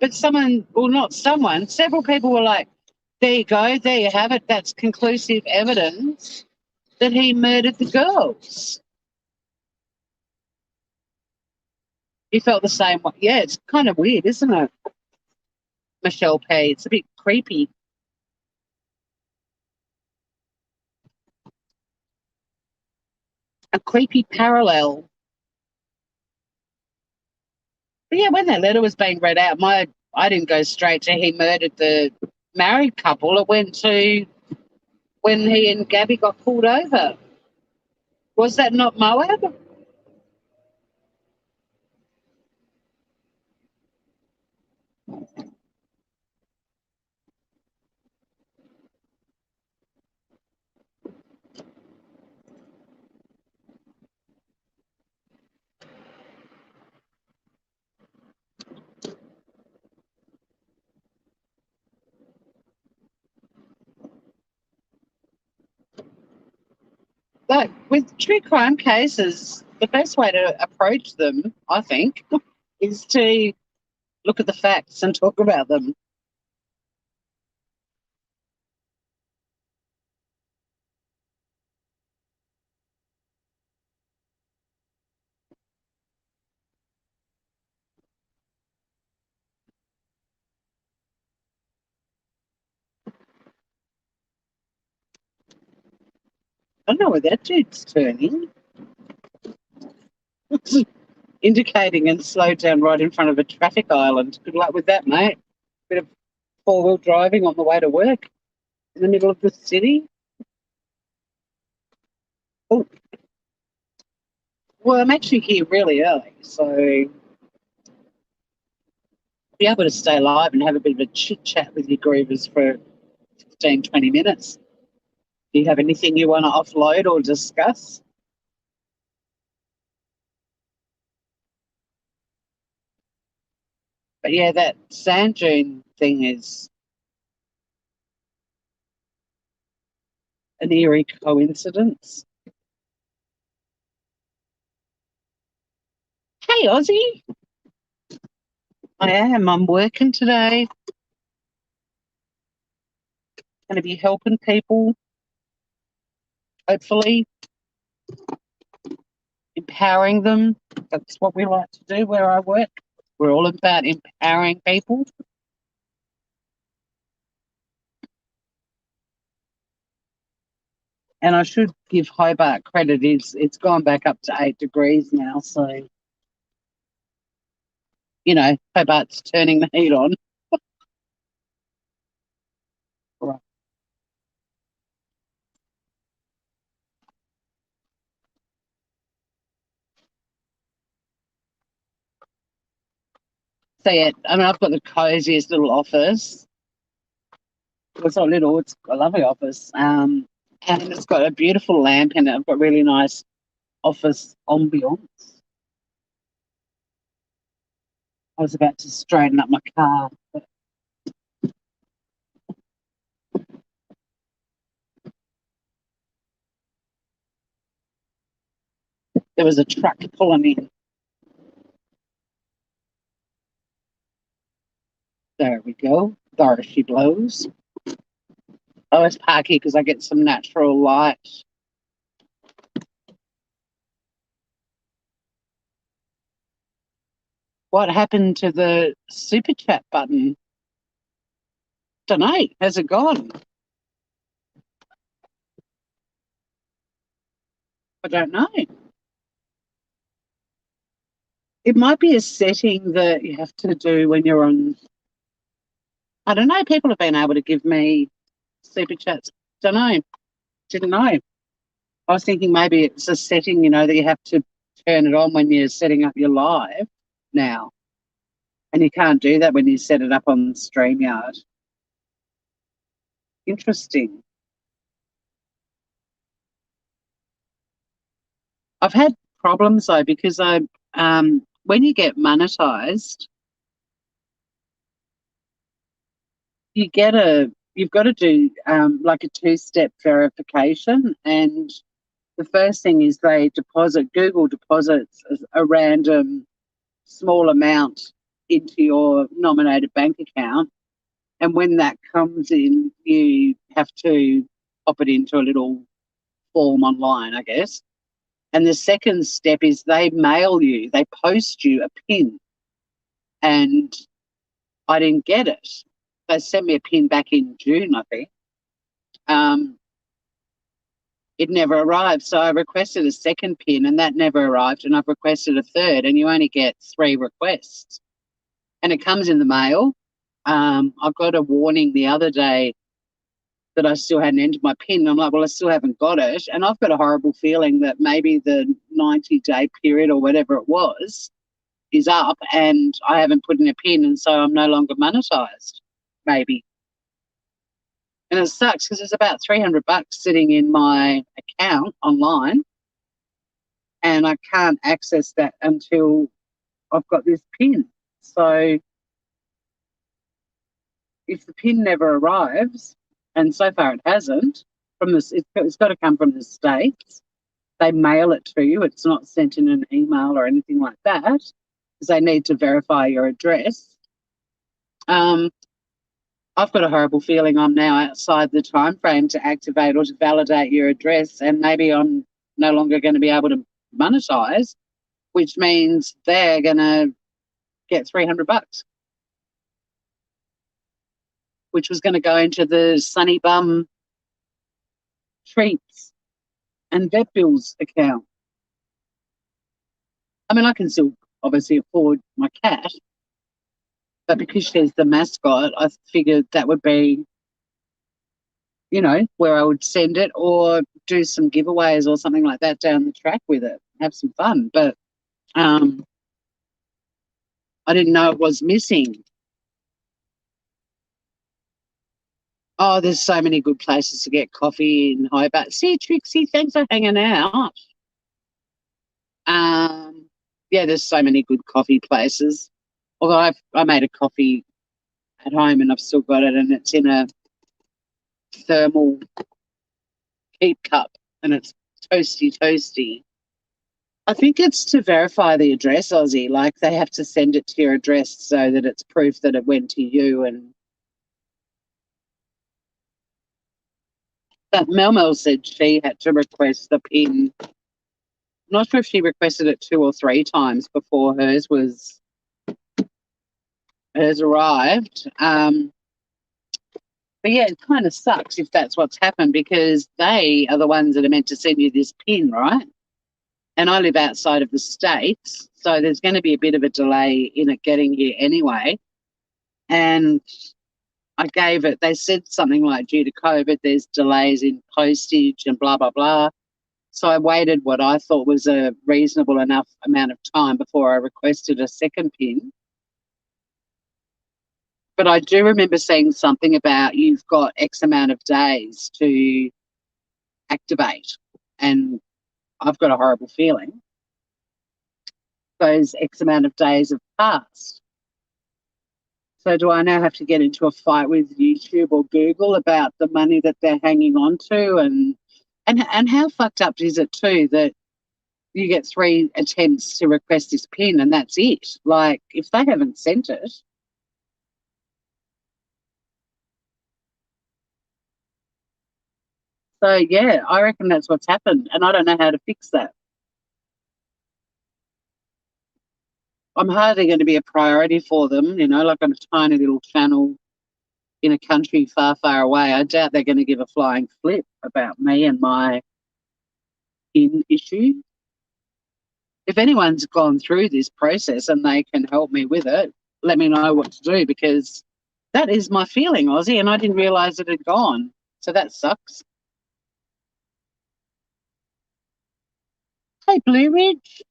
But several people were like, there you go, there you have it. That's conclusive evidence that he murdered the girls. You felt the same way. Yeah, it's kind of weird, isn't it? Michelle P. It's a bit creepy. A creepy parallel. But yeah, when that letter was being read out, I didn't go straight to he murdered the married couple. It went to when he and Gabby got pulled over. Was that not Moab? Like with true crime cases, the best way to approach them, I think, is to look at the facts and talk about them. I don't know where that dude's turning. Indicating and slowed down right in front of a traffic island. Good luck with that, mate. Bit of four-wheel driving on the way to work in the middle of the city. Oh, well, I'm actually here really early, so be able to stay live and have a bit of a chit-chat with you groovers for 15, 20 minutes. Do you have anything you want to offload or discuss? But yeah, that sand dune thing is an eerie coincidence. Hey, Ozzy. I am. I'm working today. Going to be helping people, hopefully. empowering them. That's what we like to do where I work. We're all about empowering people. And I should give Hobart credit. It's gone back up to 8 degrees now. So, Hobart's turning the heat on. Right. So, yeah, I mean, I've got the coziest little office. It's not little, it's a lovely office. And it's got a beautiful lamp in it. I've got really nice office ambience. I was about to straighten up my car, but there was a truck pulling in. There we go. There she blows. I was parking because I get some natural light. What happened to the super chat button? Don't know. Has it gone? I don't know. It might be a setting that you have to do when you're on. I don't know. People have been able to give me super chats. Don't know. Didn't know. I was thinking maybe it's a setting, that you have to turn it on when you're setting up your live now. And you can't do that when you set it up on StreamYard. Interesting. I've had problems though because when you get monetized, you've got to do like a two-step verification, and the first thing is Google deposits a random small amount into your nominated bank account, and when that comes in, you have to pop it into a little form online, I guess. And the second step is they post you a pin, and I didn't get it. They sent me a pin back in June, I think. It never arrived. So I requested a second pin and that never arrived. And I've requested a third, and you only get 3 requests. And it comes in the mail. I got a warning the other day that I still hadn't entered my pin. I'm like, well, I still haven't got it. And I've got a horrible feeling that maybe the 90-day period or whatever it was is up and I haven't put in a pin, and so I'm no longer monetized, maybe. And it sucks because there's about $300 sitting in my account online, and I can't access that until I've got this pin. So if the pin never arrives, and so far it hasn't, it's got to come from the States. They mail it to you. It's not sent in an email or anything like that, because they need to verify your address. I've got a horrible feeling I'm now outside the time frame to activate or to validate your address, and maybe I'm no longer going to be able to monetize, which means they're going to get $300, which was going to go into the Sunny Bum treats and vet bills account. I mean, I can still obviously afford my cat, but because she's the mascot, I figured that would be, where I would send it or do some giveaways or something like that down the track with it, have some fun. But I didn't know it was missing. Oh, there's so many good places to get coffee in Hobart. See, Trixie, thanks for hanging out. Yeah, there's so many good coffee places. Although I made a coffee at home and I've still got it, and it's in a thermal keep cup and it's toasty, toasty. I think it's to verify the address, Aussie. Like they have to send it to your address so that it's proof that it went to you. And that Mel said she had to request the PIN not sure if she requested it 2 or 3 times before hers arrived. But yeah, it kind of sucks if that's what's happened because they are the ones that are meant to send you this pin, right? And I live outside of the States, so there's going to be a bit of a delay in it getting here anyway. And I gave it, they said something like due to COVID, there's delays in postage and blah, blah, blah. So I waited what I thought was a reasonable enough amount of time before I requested a second pin. But I do remember seeing something about you've got X amount of days to activate. And I've got a horrible feeling those X amount of days have passed. So do I now have to get into a fight with YouTube or Google about the money that they're hanging on to? And how fucked up is it too that you get 3 attempts to request this pin and that's it? Like, if they haven't sent it. So, yeah, I reckon that's what's happened. And I don't know how to fix that. I'm hardly going to be a priority for them, like on a tiny little channel in a country far, far away. I doubt they're going to give a flying flip about me and my pin issue. If anyone's gone through this process and they can help me with it, let me know what to do because that is my feeling, Aussie, and I didn't realise it had gone. So that sucks. Hey, Blue Ridge.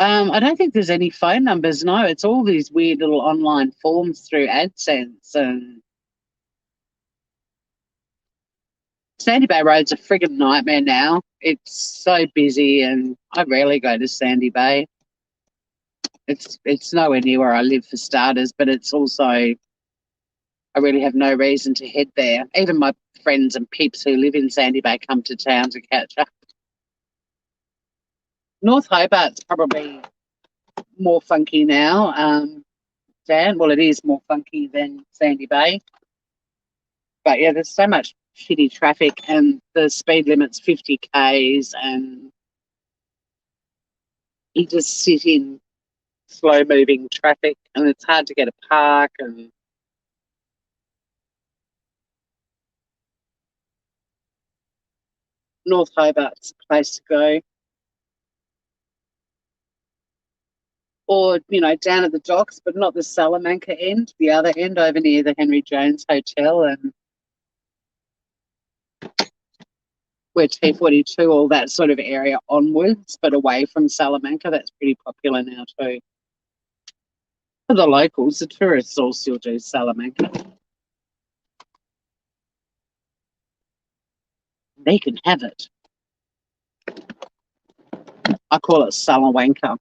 I don't think there's any phone numbers. No, it's all these weird little online forms through AdSense. And Sandy Bay Road's a friggin' nightmare now. It's so busy, and I rarely go to Sandy Bay. It's nowhere near where I live for starters, but it's also I really have no reason to head there. Even my friends and peeps who live in Sandy Bay come to town to catch up. North Hobart's probably more funky now, Dan. Well, it is more funky than Sandy Bay. But yeah, there's so much shitty traffic and the speed limit's 50 k's and you just sit in slow moving traffic and it's hard to get a park. And North Hobart's a place to go. Or, down at the docks, but not the Salamanca end, the other end over near the Henry Jones Hotel and where T42, all that sort of area onwards, but away from Salamanca. That's pretty popular now too. For the locals, the tourists all still do Salamanca. They can have it. I call it Salamanca.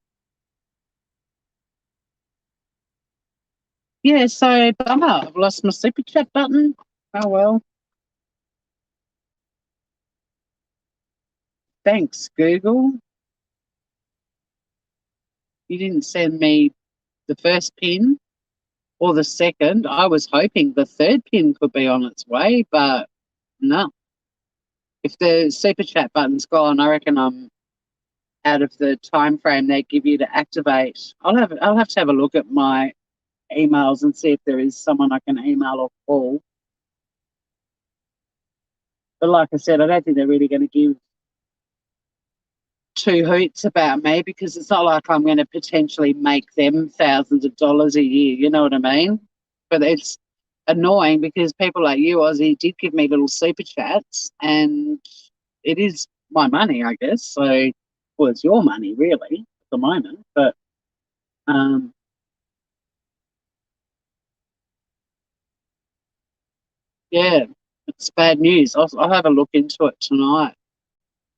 Yeah, so bummer. I've lost my super chat button. Oh well. Thanks, Google. You didn't send me the first pin or the second. I was hoping the third pin could be on its way, but no. If the super chat button's gone, I reckon I'm out of the time frame they give you to activate. I'll have to have a look at my emails and see if there is someone I can email or call. But like I said, I don't think they're really going to give 2 hoots about me because it's not like I'm going to potentially make them thousands of dollars a year. You know what I mean? But it's annoying because people like you, Aussie, did give me little super chats and it is my money, I guess. So, well, it's your money really at the moment. But yeah, it's bad news. I'll have a look into it tonight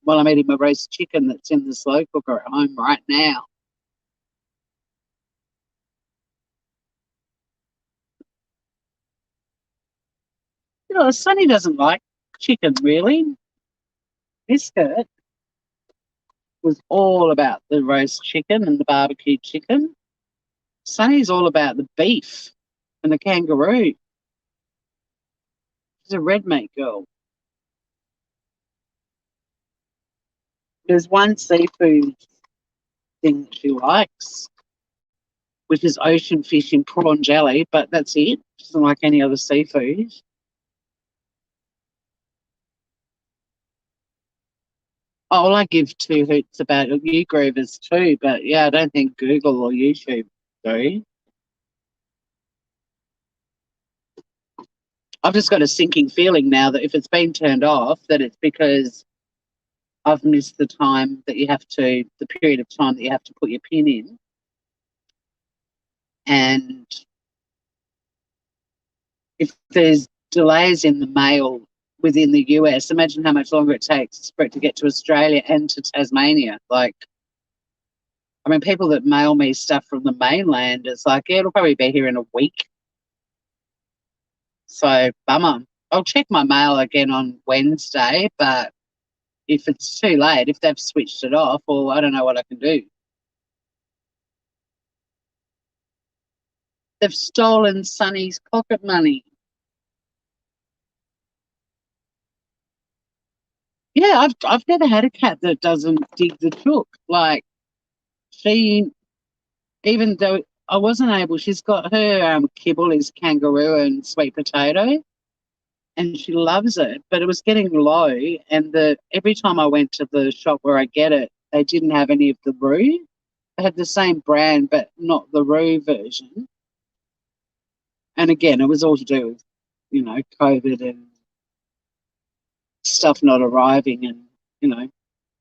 while I'm eating my roast chicken that's in the slow cooker at home right now. Sonny doesn't like chicken really. Biscuit was all about the roast chicken and the barbecue chicken. Sonny's all about the beef and the kangaroo. She's a red meat girl. There's one seafood thing that she likes, which is ocean fish in prawn jelly, but that's it. She doesn't like any other seafood. Oh, well, I give two hoots about you groovers too, but yeah, I don't think Google or YouTube do. I've just got a sinking feeling now that if it's been turned off, that it's because I've missed the time that you have to, the period of time that you have to put your pin in. And if there's delays in the mail within the US, imagine how much longer it takes for it to get to Australia and to Tasmania. Like, I mean, people that mail me stuff from the mainland, it's like, yeah, it'll probably be here in a week. So, bummer. I'll check my mail again on Wednesday, but if it's too late, if they've switched it off, well, I don't know what I can do. They've stolen Sonny's pocket money. Yeah, I've never had a cat that doesn't dig the chook. Like, she, even though I wasn't able, she's got her kibble is kangaroo and sweet potato, and she loves it. But it was getting low, and every time I went to the shop where I get it, they didn't have any of the roux. They had the same brand, but not the roux version. And again, it was all to do with, COVID and stuff not arriving, and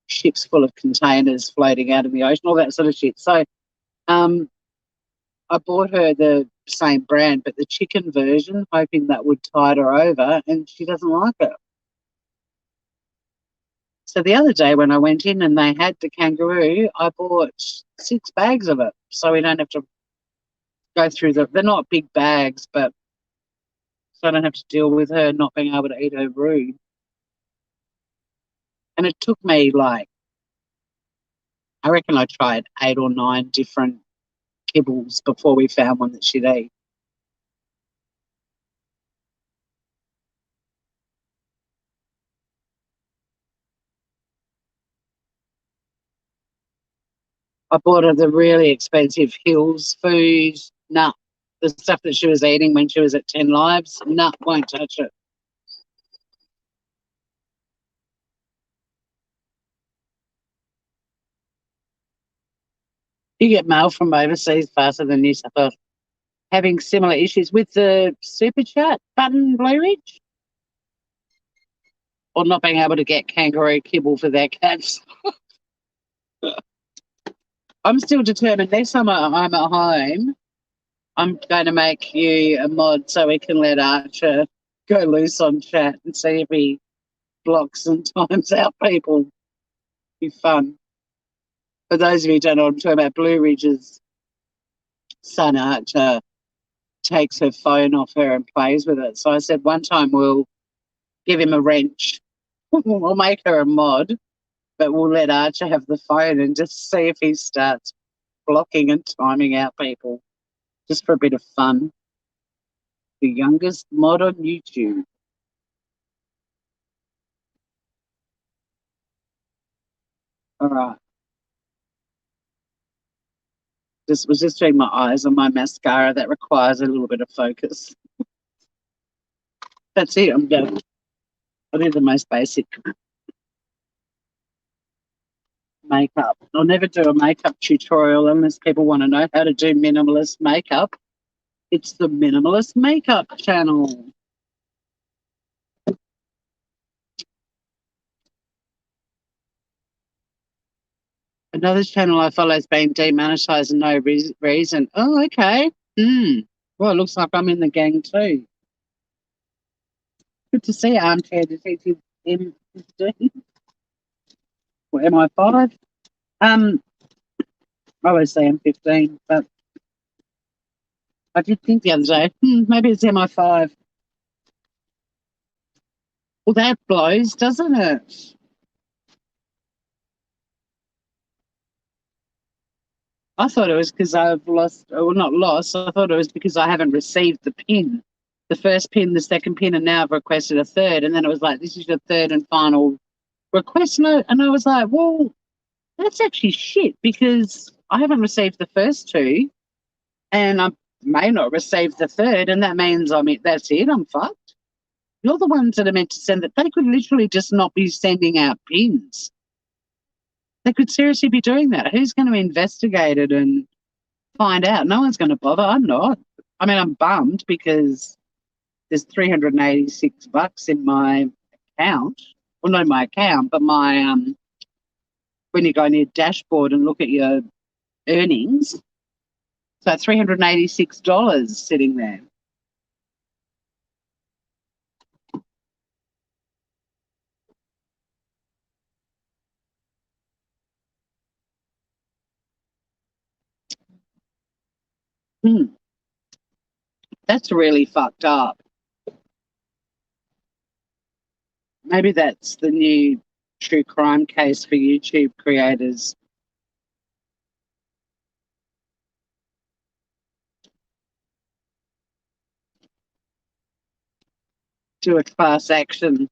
ships full of containers floating out in the ocean, all that sort of shit. So, I bought her the same brand, but the chicken version, hoping that would tide her over, and she doesn't like it. So the other day when I went in and they had the kangaroo, I bought 6 bags of it, so we don't have to go through they're not big bags, but so I don't have to deal with her not being able to eat her roux. And it took me I reckon I tried 8 or 9 different kibbles before we found one that she'd eat. I bought her the really expensive Hills food. Nah, the stuff that she was eating when she was at 10 Lives, nah, won't touch it. You get mail from overseas faster than New South Wales. Having similar issues with the super chat button, Blue Ridge, or not being able to get kangaroo kibble for their cats. I'm still determined. Next time I'm at home, I'm going to make you a mod so we can let Archer go loose on chat and see if he blocks and times out people. Be fun. For those of you who don't know what I'm talking about, Blue Ridge's son Archer takes her phone off her and plays with it. So I said one time we'll give him a wrench. We'll make her a mod, but we'll let Archer have the phone and just see if he starts blocking and timing out people, just for a bit of fun. The youngest mod on YouTube. All right. Was just doing my eyes on my mascara. That requires a little bit of focus. That's it. I'm done. I do the most basic makeup. I'll never do a makeup tutorial unless people want to know how to do minimalist makeup. It's the Minimalist Makeup channel. Another channel I follow has been demonetised and no reason. Oh, okay. Well, it looks like I'm in the gang too. Good to see Armchair Detective M15 or MI5. I always say M15, but I did think the other day, maybe it's MI5. Well, that blows, doesn't it? I thought it was because I've lost, or not lost, I thought it was because I haven't received the pin. The first pin, the second pin, and now I've requested a third. And then it was like, this is your third and final request note. And I was like, well, that's actually shit because I haven't received the first two and I may not receive the third. And that means, I mean, that's it. I'm fucked. You're the ones that are meant to send it. They could literally just not be sending out pins. They could seriously be doing that. Who's going to investigate it and find out? No one's going to bother. I'm not. I mean, I'm bummed because there's $386 in my account. Well, not my account, but my when you go on your dashboard and look at your earnings. So $386 sitting there. Hmm, that's really fucked up. Maybe that's the new true crime case for YouTube creators. Do a class action.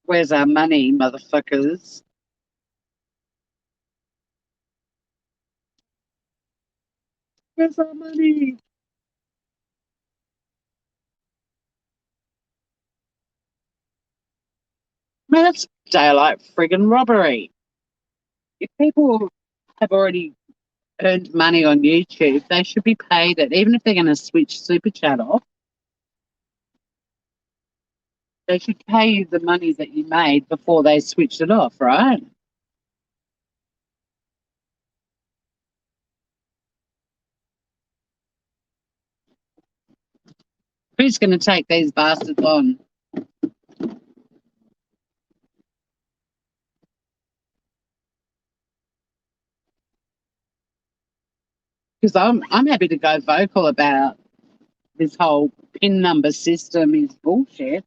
Where's our money, motherfuckers? Where's our money? Man, that's daylight friggin' robbery. If people have already earned money on YouTube, they should be paid it. Even if they're going to switch Super Chat off, they should pay you the money that you made before they switched it off, right? Who's going to take these bastards on? Because I'm happy to go vocal about this whole PIN number system is bullshit.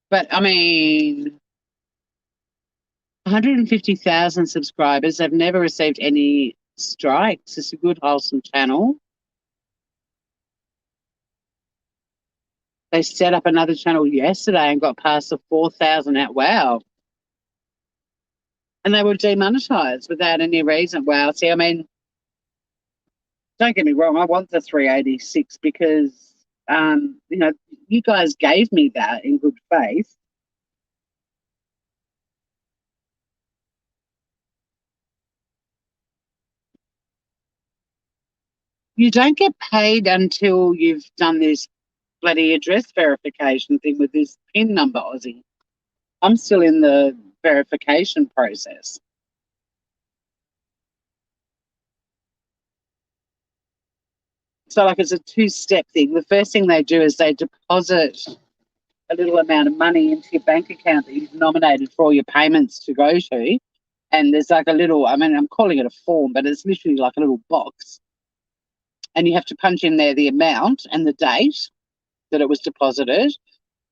But I mean, 150,000 subscribers have never received any strikes. It's a good, wholesome channel. They set up another channel yesterday and got past the 4,000 at wow. And they were demonetized without any reason. Wow. See, I mean, don't get me wrong, I want the 386 because, you know, you guys gave me that in good faith. You don't get paid until you've done this bloody address verification thing with this PIN number, Aussie. I'm still in the verification process. So, like, it's a two-step thing. The first thing they do is they deposit a little amount of money into your bank account that you've nominated for all your payments to go to. And there's like a little, I mean, I'm calling it a form, but it's literally like a little box. And you have to punch in there the amount and the date that it was deposited.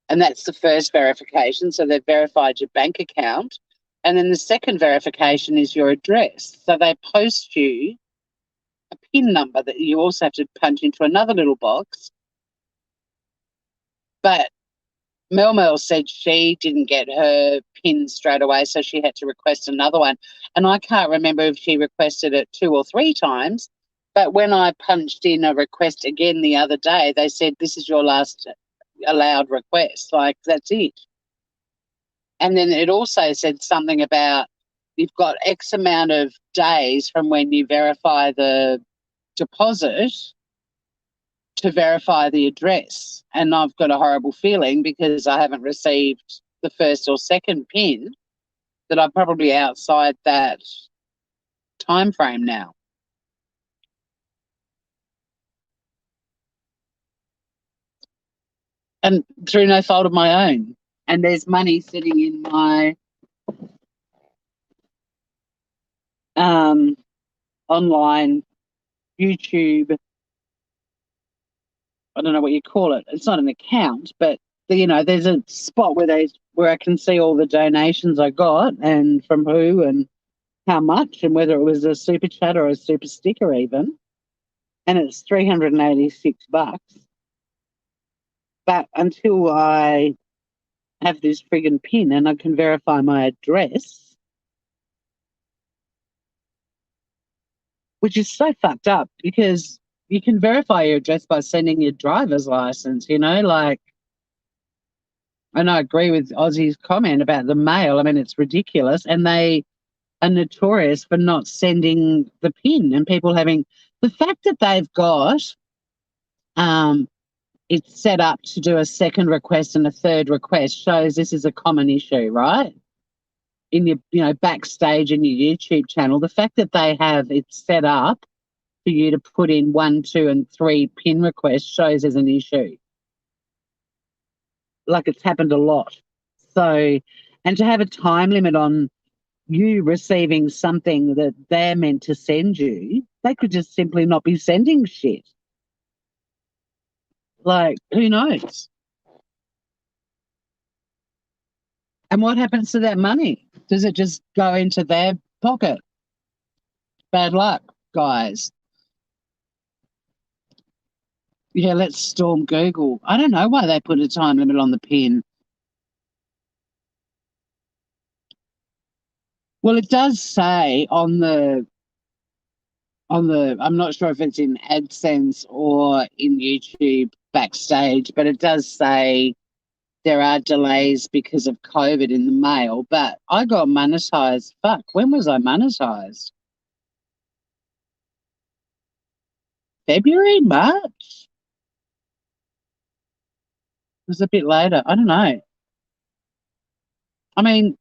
And that's the first verification. So they've verified your bank account. And then the second verification is your address. So they post you a PIN number that you also have to punch into another little box. But Mel said she didn't get her PIN straight away, so she had to request another one. And I can't remember if she requested it 2 or 3 times. But when I punched in a request again the other day, they said, this is your last allowed request. Like, that's it. And then it also said something about you've got X amount of days from when you verify the deposit to verify the address. And I've got a horrible feeling because I haven't received the first or second PIN that I'm probably outside that time frame now. And through no fault of my own. And there's money sitting in my online YouTube. I don't know what you call it. It's not an account, but you know, there's a spot where I can see all the donations I got and from who and how much and whether it was a super chat or a super sticker even. And it's $386. But until I have this friggin' pin and I can verify my address, which is so fucked up because you can verify your address by sending your driver's license, like, and I agree with Ozzy's comment about the mail. I mean, it's ridiculous. And they are notorious for not sending the pin and people having the fact that they've got um, it's set up to do a second request and a third request shows this is a common issue, right? In your, backstage in your YouTube channel, the fact that they have it set up for you to put in 1, 2, and 3 pin requests shows there's an issue. Like it's happened a lot. So, and to have a time limit on you receiving something that they're meant to send you, they could just simply not be sending shit. Like, who knows? And what happens to that money? Does it just go into their pocket? Bad luck, guys. Yeah, let's storm Google. I don't know why they put a time limit on the pin. Well, it does say on the I'm not sure if it's in AdSense or in YouTube backstage, but it does say there are delays because of COVID in the mail. But I got monetized. Fuck, when was I monetized? February, March? It was a bit later. I don't know. I mean,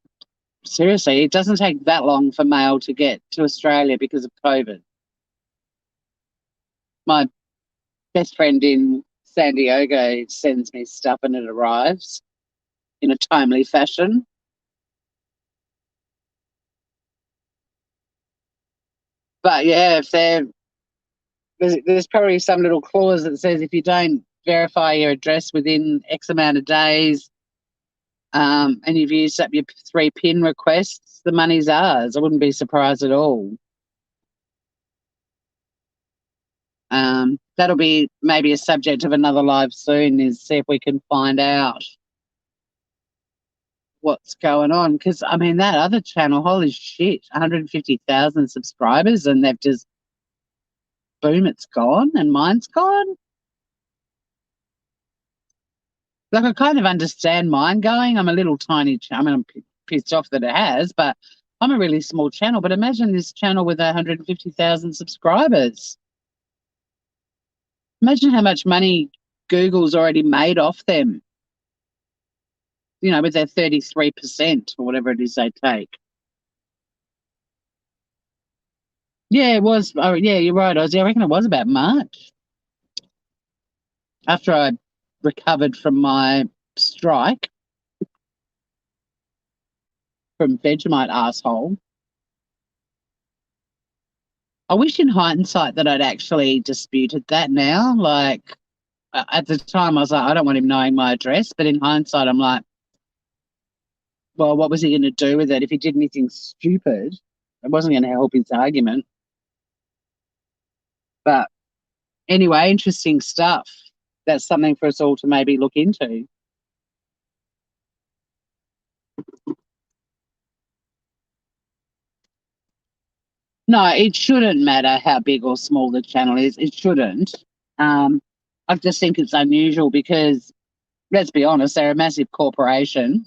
seriously, it doesn't take that long for mail to get to Australia because of COVID. My best friend in San Diego sends me stuff and it arrives in a timely fashion. But yeah, if there's probably some little clause that says if you don't verify your address within X amount of days, and you've used up your 3 pin requests, the money's ours. I wouldn't be surprised at all. That'll be maybe a subject of another live soon, is see if we can find out what's going on. Because, I mean, that other channel, holy shit, 150,000 subscribers and they've just, boom, it's gone and mine's gone. Like, I kind of understand mine going. I'm a little tiny channel. I mean, I'm pissed off that it has, but I'm a really small channel. But imagine this channel with 150,000 subscribers. Imagine how much money Google's already made off them, with their 33% or whatever it is they take. Yeah, it was. Oh, yeah, you're right, Ozzy. I reckon it was about March. After I recovered from my strike from Vegemite asshole. I wish in hindsight that I'd actually disputed that now. Like, at the time, I was like, I don't want him knowing my address. But in hindsight, I'm like, well, what was he going to do with it? If he did anything stupid, it wasn't going to help his argument. But anyway, interesting stuff. That's something for us all to maybe look into. No, it shouldn't matter how big or small the channel is. It shouldn't. I just think it's unusual because, let's be honest, they're a massive corporation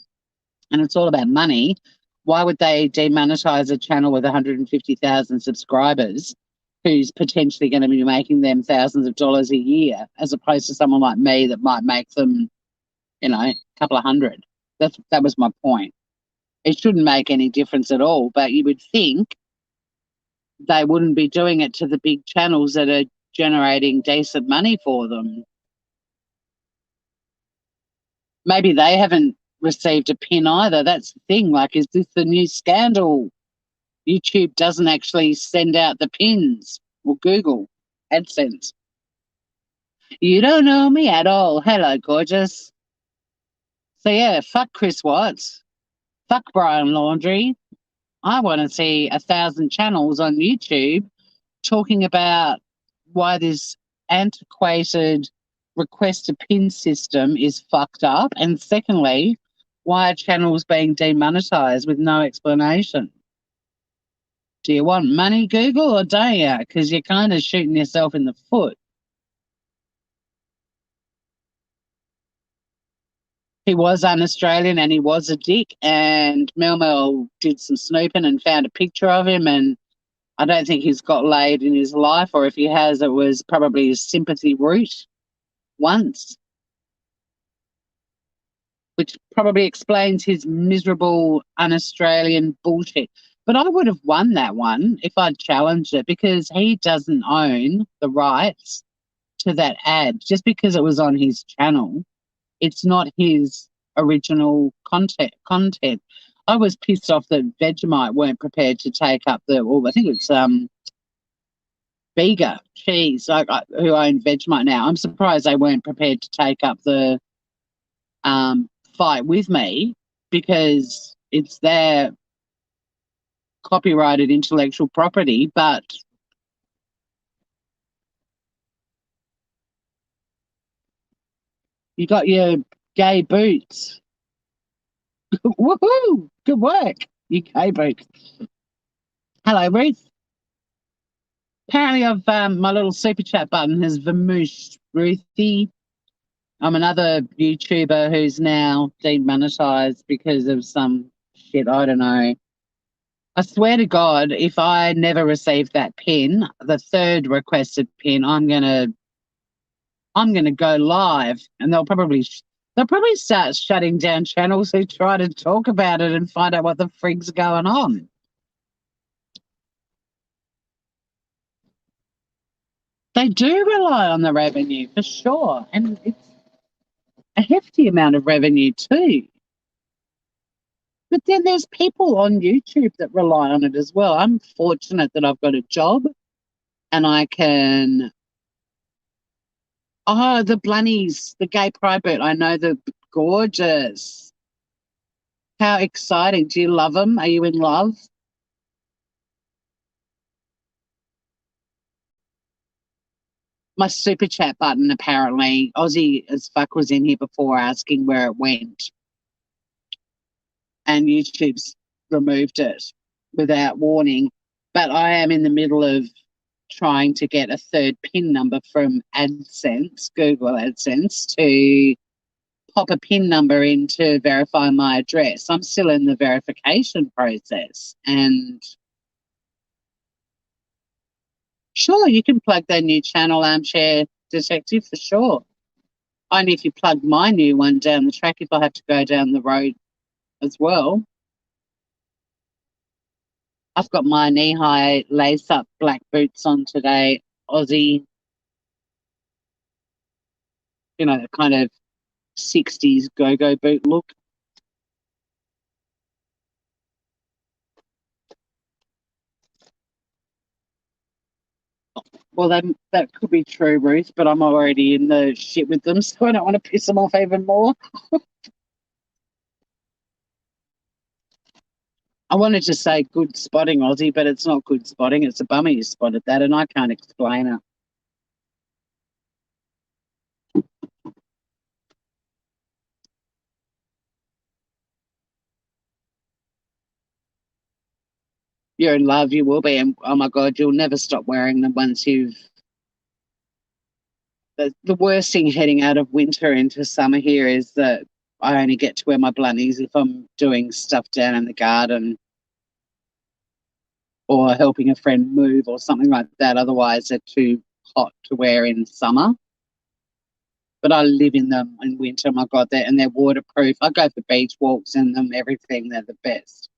and it's all about money. Why would they demonetize a channel with 150,000 subscribers who's potentially going to be making them thousands of dollars a year, as opposed to someone like me that might make them, a couple of hundred? That was my point. It shouldn't make any difference at all, but you would think they wouldn't be doing it to the big channels that are generating decent money for them. Maybe they haven't received a pin either. That's the thing. Like, is this the new scandal? YouTube doesn't actually send out the pins, or Google AdSense. You don't know me at all. Hello, gorgeous. So yeah, fuck Chris Watts. Fuck Brian Laundrie. I want to see 1,000 channels on YouTube talking about why this antiquated request a pin system is fucked up. And secondly, Why are channels being demonetised with no explanation? Do you want money, Google, or don't you? Because you're kind of shooting yourself in the foot. He was un-Australian and he was a dick, and Mel did some snooping and found a picture of him, and I don't think he's got laid in his life, or if he has, it was probably his sympathy route once, which probably explains his miserable un-Australian bullshit. But I would have won that one if I'd challenged it, because he doesn't own the rights to that ad. Just because it was on his channel, it's not his original content. I was pissed off that Vegemite weren't prepared to take up I think it's Bega Cheese, who own Vegemite now. I'm surprised they weren't prepared to take up the fight with me, because it's their copyrighted intellectual property. But you got your gay boots. Woohoo! Good work, you gay boots. Hello, Ruth. Apparently, my little super chat button has vamooshed, Ruthie. I'm another YouTuber who's now demonetized because of some shit. I don't know. I swear to God, if I never receive that pin, the third requested pin, I'm gonna go live, and they'll probably start shutting down channels who try to talk about it and find out what the frig's going on. They do rely on the revenue for sure, and it's a hefty amount of revenue too. But then there's people on YouTube that rely on it as well. I'm fortunate that I've got a job and I can. Oh, the Blunnies, the gay pride boot. I know they're gorgeous. How exciting. Do you love them? Are you in love? My super chat button, apparently, Aussie as fuck was in here before asking where it went, and YouTube's removed it without warning. But I am in the middle of trying to get a third PIN number from AdSense, Google AdSense, to pop a PIN number in to verify my address. I'm still in the verification process. And sure, you can plug that new channel, Armchair Detective, for sure. Only if you plug my new one down the track, if I have to go down the road as well. I've got my knee-high lace-up black boots on today, Aussie, the kind of 60s go-go boot look. Well, that could be true, Ruth, but I'm already in the shit with them, so I don't want to piss them off even more. I wanted to say good spotting, Aussie, but it's not good spotting. It's a bummer you spotted that, and I can't explain it. You're in love, you will be, and oh my God, you'll never stop wearing them once you've. The worst thing heading out of winter into summer here is that I only get to wear my blunnies if I'm doing stuff down in the garden or helping a friend move or something like that. Otherwise, they're too hot to wear in summer. But I live in them in winter. My God, they're waterproof. I go for beach walks in them, everything. They're the best.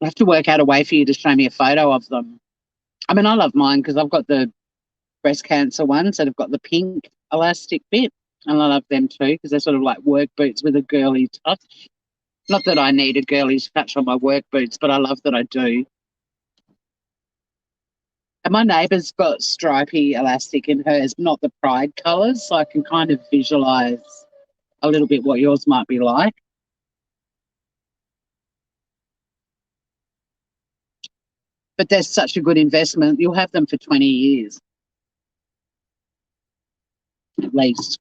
I have to work out a way for you to show me a photo of them. I mean, I love mine because I've got the breast cancer ones that have got the pink elastic bit. And I love them too because they're sort of like work boots with a girly touch. Not that I need a girly touch on my work boots, but I love that I do. And my neighbour's got stripy elastic in hers, not the pride colours, so I can kind of visualise a little bit what yours might be like. But they're such a good investment. You'll have them for 20 years. at least.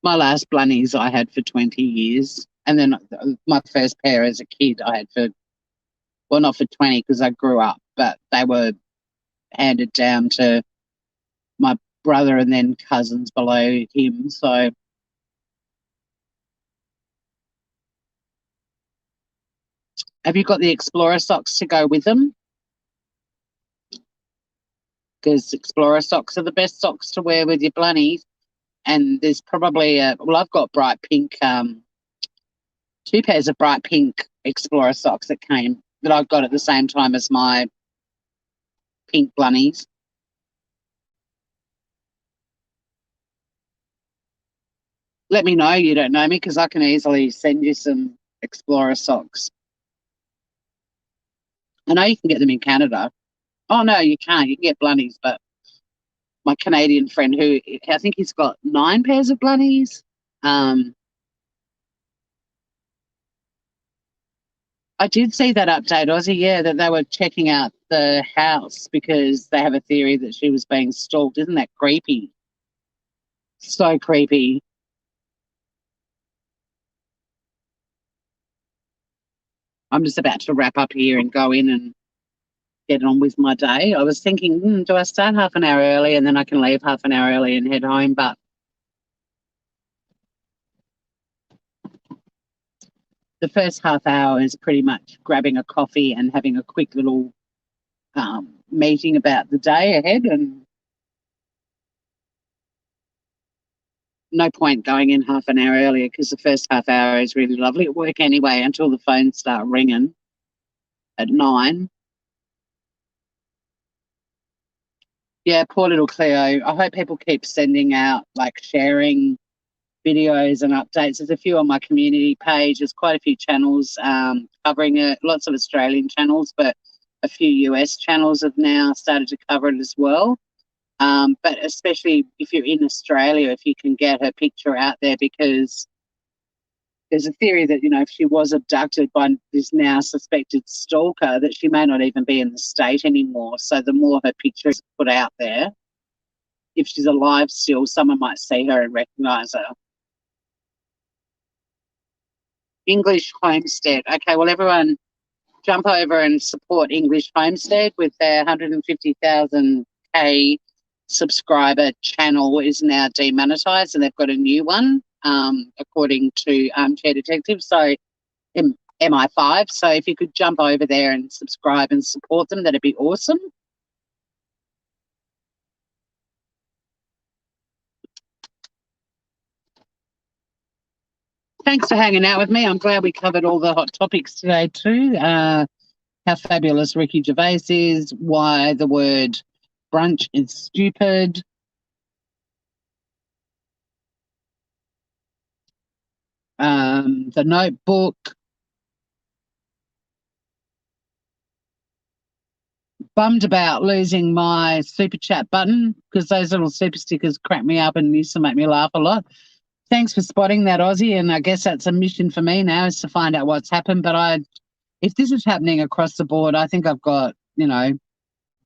My last blunnies I had for 20 years. And then my first pair as a kid I had for, well, not for 20 because I grew up, but they were handed down to my brother and then cousins below him. So have you got the Explorer socks to go with them? Because Explorer socks are the best socks to wear with your blunnies. And there's probably well, I've got bright pink, two pairs of bright pink Explorer socks that I got at the same time as my pink blunnies. Let me know you don't know me because I can easily send you some Explorer socks. I know you can get them in Canada. Oh, no, you can't. You can get blunnies, but my Canadian friend who I think he's got 9 pairs of blunnies. I did see that update, Aussie, yeah, that they were checking out the house because they have a theory that she was being stalked. Isn't that creepy? So creepy. I'm just about to wrap up here and go in and get on with my day. I was thinking, do I start half an hour early and then I can leave half an hour early and head home? But the first half hour is pretty much grabbing a coffee and having a quick little meeting about the day ahead, and no point going in half an hour earlier because the first half hour is really lovely at work anyway until the phones start ringing at 9. Yeah, poor little Cleo. I hope people keep sending out, like, sharing videos and updates. There's a few on my community page. There's quite a few channels covering it, lots of Australian channels, but a few US channels have now started to cover it as well. But especially if you're in Australia, if you can get her picture out there, because there's a theory that, if she was abducted by this now suspected stalker, that she may not even be in the state anymore. So the more her picture is put out there, if she's alive still, someone might see her and recognise her. English Homestead. Okay, well, everyone jump over and support English Homestead with their 150,000K subscriber channel is now demonetised, and they've got a new one, according to Chair Detective, so MI5. So if you could jump over there and subscribe and support them, that'd be awesome. Thanks for hanging out with me. I'm glad we covered all the hot topics today too. How fabulous Ricky Gervais is, why the word brunch is stupid. The Notebook. Bummed about losing my super chat button because those little super stickers crack me up and used to make me laugh a lot. Thanks for spotting that, Aussie, and I guess that's a mission for me now is to find out what's happened. But if this is happening across the board, I think I've got,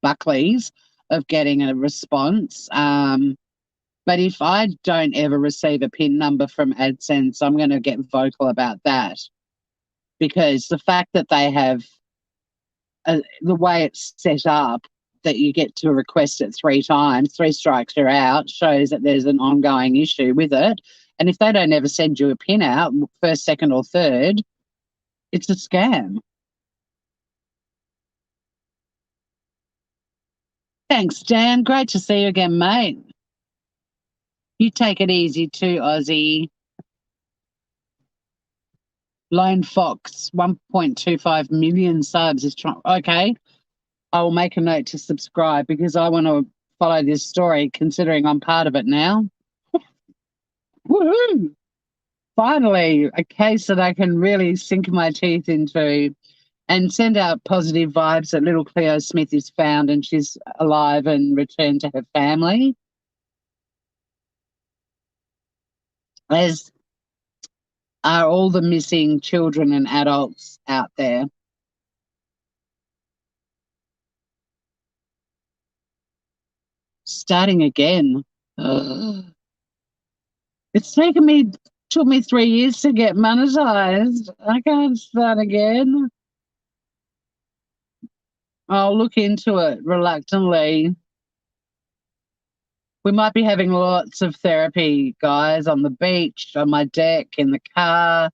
Buckley's of getting a response. But if I don't ever receive a PIN number from AdSense, I'm going to get vocal about that, because the fact that they have the way it's set up, that you get to request it 3 times, 3 strikes you're out, shows that there's an ongoing issue with it. And if they don't ever send you a PIN out, first, second or third, it's a scam. Thanks, Dan. Great to see you again, mate. You take it easy too, Aussie. Lone Fox, 1.25 million subs is trying. Okay, I will make a note to subscribe because I want to follow this story, considering I'm part of it now. Woohoo! Finally, a case that I can really sink my teeth into and send out positive vibes that little Cleo Smith is found and she's alive and returned to her family. As are all the missing children and adults out there. starting again. It's took me 3 years to get monetized. I can't start again. I'll look into it reluctantly. We might be having lots of therapy, guys, on the beach, on my deck, in the car.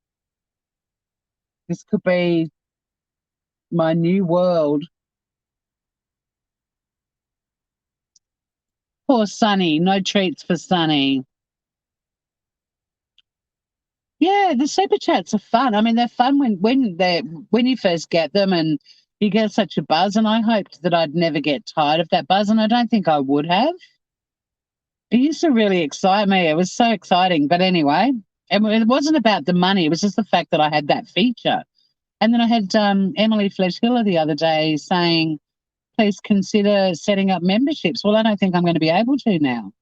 This could be my new world. Poor Sunny, no treats for Sunny. Yeah, the super chats are fun. I mean, they're fun when you first get them and you get such a buzz. And I hoped that I'd never get tired of that buzz, and I don't think I would have. It used to really excite me. It was so exciting. But anyway, it wasn't about the money. It was just the fact that I had that feature. And then I had Emily Fletchhiller the other day saying, please consider setting up memberships. Well, I don't think I'm going to be able to now.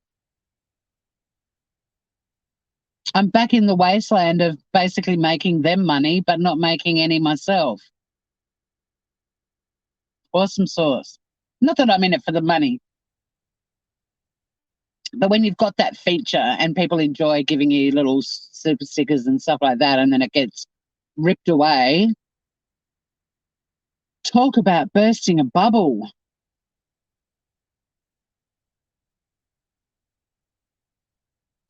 I'm back in the wasteland of basically making them money, but not making any myself. Awesome sauce. Not that I'm in it for the money. But when you've got that feature and people enjoy giving you little super stickers and stuff like that, and then it gets ripped away, talk about bursting a bubble.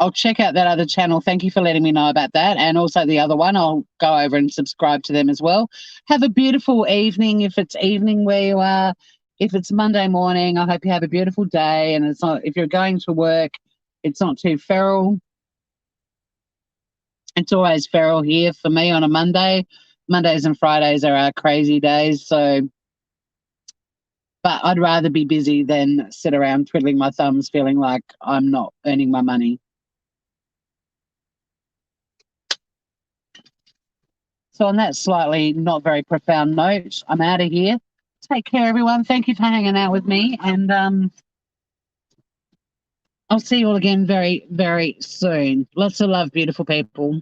I'll check out that other channel. Thank you for letting me know about that. And also the other one, I'll go over and subscribe to them as well. Have a beautiful evening if it's evening where you are. If it's Monday morning, I hope you have a beautiful day. And if you're going to work, it's not too feral. It's always feral here for me on a Monday. Mondays and Fridays are our crazy days. But I'd rather be busy than sit around twiddling my thumbs feeling like I'm not earning my money. So on that slightly not very profound note, I'm out of here. Take care, everyone. Thank you for hanging out with me. And I'll see you all again very, very soon. Lots of love, beautiful people.